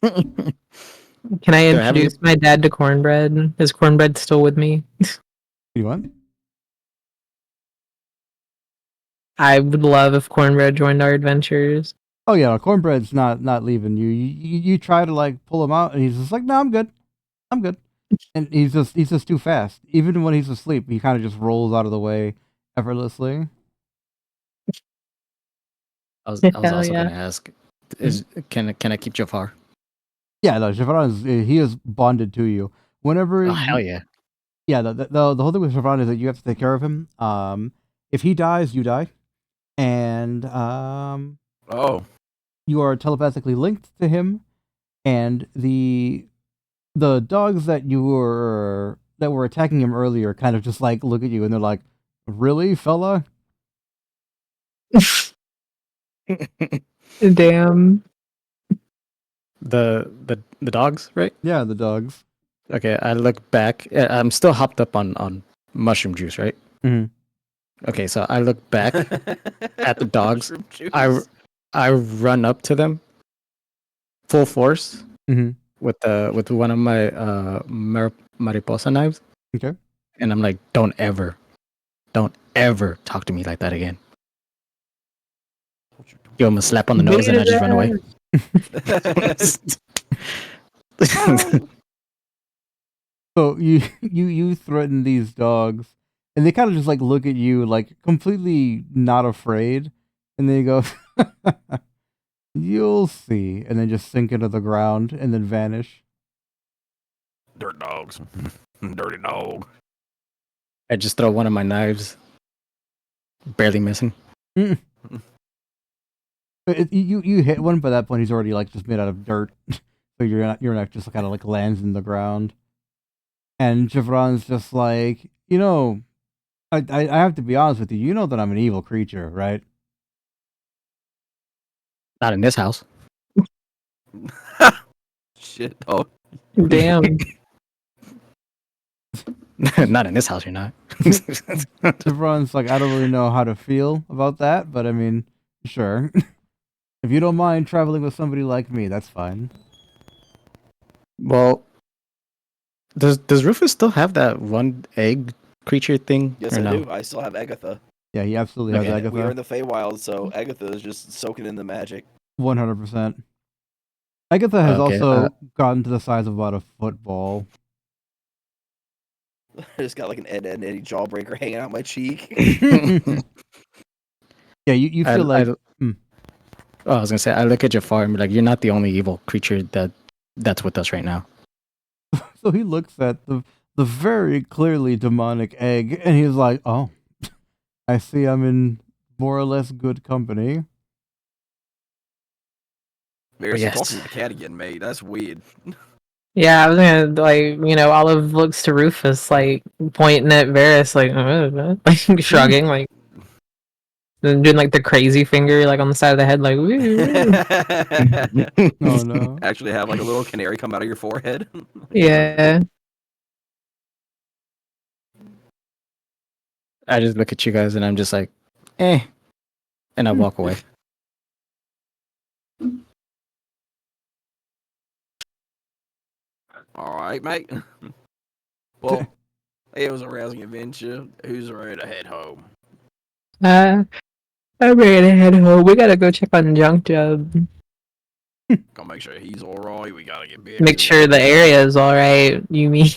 Can I They're having introduce my dad to Cornbread? Is Cornbread still with me? you want? I would love if Cornbread joined our adventures. Oh yeah, Cornbread's not leaving you. You try to like pull him out, and he's just like, no, I'm good. I'm good. And he's just too fast. Even when he's asleep, he kind of just rolls out of the way effortlessly. I was Hell also yeah. gonna ask, can I keep Jafar? Yeah, no, Chevron he is bonded to you. Whenever Oh hell you, yeah! yeah, the whole thing with Chevron is that you have to take care of him. If he dies, you die, and Oh, you are telepathically linked to him. And the dogs that were attacking him earlier kind of just like look at you and they're like, "Really, fella?" Damn. The dogs, right? Yeah, the dogs. Okay, I look back. I'm still hopped up on mushroom juice, right? Mhm. Okay, so I look back at the dogs. Mushroom juice. I run up to them full force Mhm. with one of my mariposa knives, Okay. and I'm like, don't ever talk to me like that again. Give him a slap on the nose, Beat and I his just run away. So you threaten these dogs, and they kind of just like look at you like completely not afraid, and they go, "You'll see," and then just sink into the ground and then vanish. Dirt dogs. Dirty dog. I just throw one of my knives, barely missing. But you hit one, by that point he's already like just made out of dirt, so your knife just kind of like lands in the ground, and Javron's just like, I have to be honest with you. You know that I'm an evil creature, right? Not in this house. Shit, dog. Damn. Not in this house. You're not. Javron's like, I don't really know how to feel about that, but I mean, sure. If you don't mind traveling with somebody like me, that's fine. Well, does Rufus still have that one egg creature thing? Yes, or I no? do. I still have Agatha. Yeah, he absolutely has Okay. We are Agatha. in the Feywild, so Agatha is just soaking in the magic. 100%. Agatha has Okay. also gotten to the size of about a football. I just got like an Ed, Ed and Eddie jawbreaker hanging out my cheek. Yeah, you feel like Oh, I was gonna say, I look at Jafar and be like, "You're not the only evil creature that's with us right now." so he looks at the very clearly demonic egg and he's like, "Oh, I see I'm in more or less good company." Varys, Yes. talking to the cat again, mate. That's weird. Yeah, I was gonna Olive looks to Rufus, like pointing at Varys, like shrugging, like then doing like the crazy finger, like on the side of the head, like woo. Oh no. Actually, have like a little canary come out of your forehead. Yeah. I just look at you guys and I'm just like, eh, and I walk away. All right, mate. Well, it was a rousing adventure. Who's ready to head home? I'm ready to head home. We gotta go check on Junk Job. Gonna make sure he's all right. We gotta get back. Make to sure the area is all right. You mean?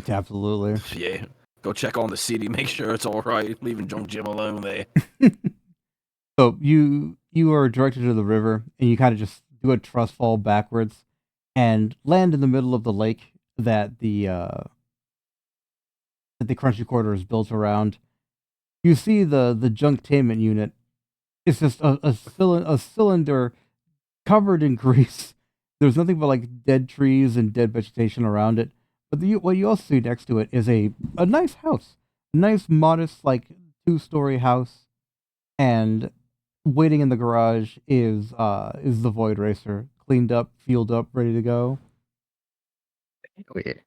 Absolutely. Yeah. Go check on the city. Make sure it's all right. Leaving Junk Jim alone there. So you are directed to the river, and you kind of just do a trust fall backwards, and land in the middle of the lake that the Crunchy Quarter is built around. You see the junktainment unit. It's just a cylinder covered in grease. There's nothing but like dead trees and dead vegetation around it. But what you also see next to it is a nice house, a nice modest like 2-story house, and waiting in the garage is the Void Racer, cleaned up, fueled up, ready to go. Oh, yeah. Hey,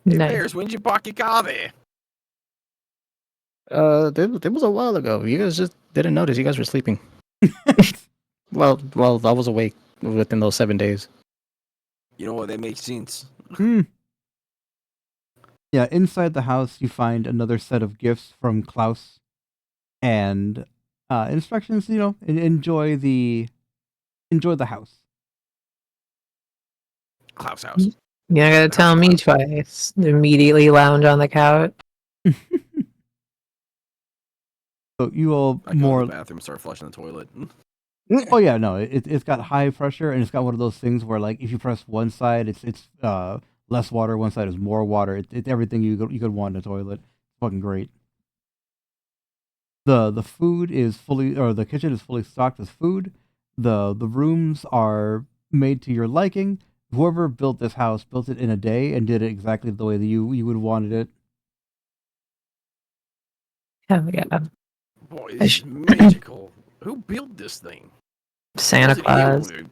Nice. Bears, when'd you park your car there? It was a while ago. You guys just didn't notice. You guys were sleeping. Well, I was awake within those 7 days. You know what? That makes sense. Yeah, inside the house you find another set of gifts from Klaus, and instructions. Enjoy the house. Klaus house. You gotta tell me twice. Immediately lounge on the couch. So you all I go to more the bathroom, start flushing the toilet. Oh yeah, no, it's got high pressure and it's got one of those things where like if you press one side, it's less water, one side is more water. It's everything you could want in a toilet. Fucking great. The food is fully or the kitchen is fully stocked with food. The rooms are made to your liking. Whoever built this house built it in a day and did it exactly the way that you would have wanted it. Hell yeah. Boy, I this sh- is magical. Who built this thing? Santa Was it Claus. you?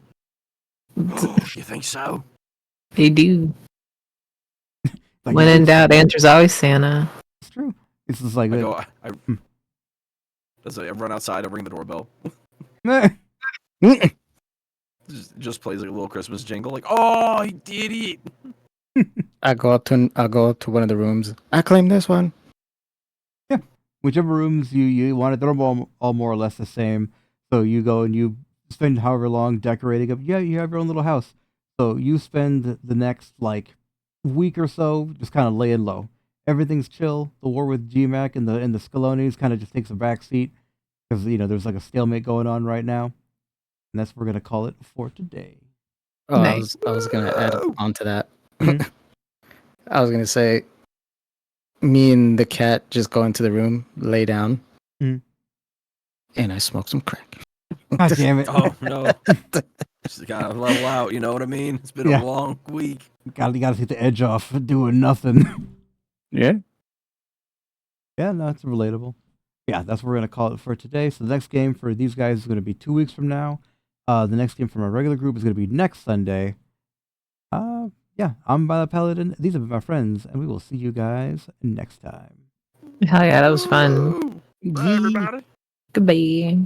You think so? They do. Like When in doubt, answer's always Santa. it's true. It's just like I it. go. I run outside. I ring the doorbell. Just plays like a little Christmas jingle. Like, oh, he did it. I go up to one of the rooms. I claim this one. Yeah, whichever rooms you wanted, they're all more or less the same. So you go and you spend however long decorating them. Yeah, you have your own little house. So you spend the next like week or so just kind of laying low. Everything's chill. The war with GMAC and the Scalones kind of just takes a back seat because there's like a stalemate going on right now, and that's what we're gonna call it for today. Oh, Nice. I was gonna add Woo! on to that. Mhm. I was gonna say, me and the cat just go into the room, lay down, Mhm. and I smoke some crack. God damn it! Oh no. Just gotta level out. You know what I mean? It's been Yeah. a long week. you gotta take the edge off doing nothing. Yeah. Yeah, no, it's relatable. Yeah, that's what we're gonna call it for today. So the next game for these guys is gonna be 2 weeks from now. The next game from our regular group is gonna be next Sunday. Yeah, I'm by the Paladin. These have been my friends, and we will see you guys next time. Hell yeah, that was fun. Woo! Bye, everybody. Goodbye.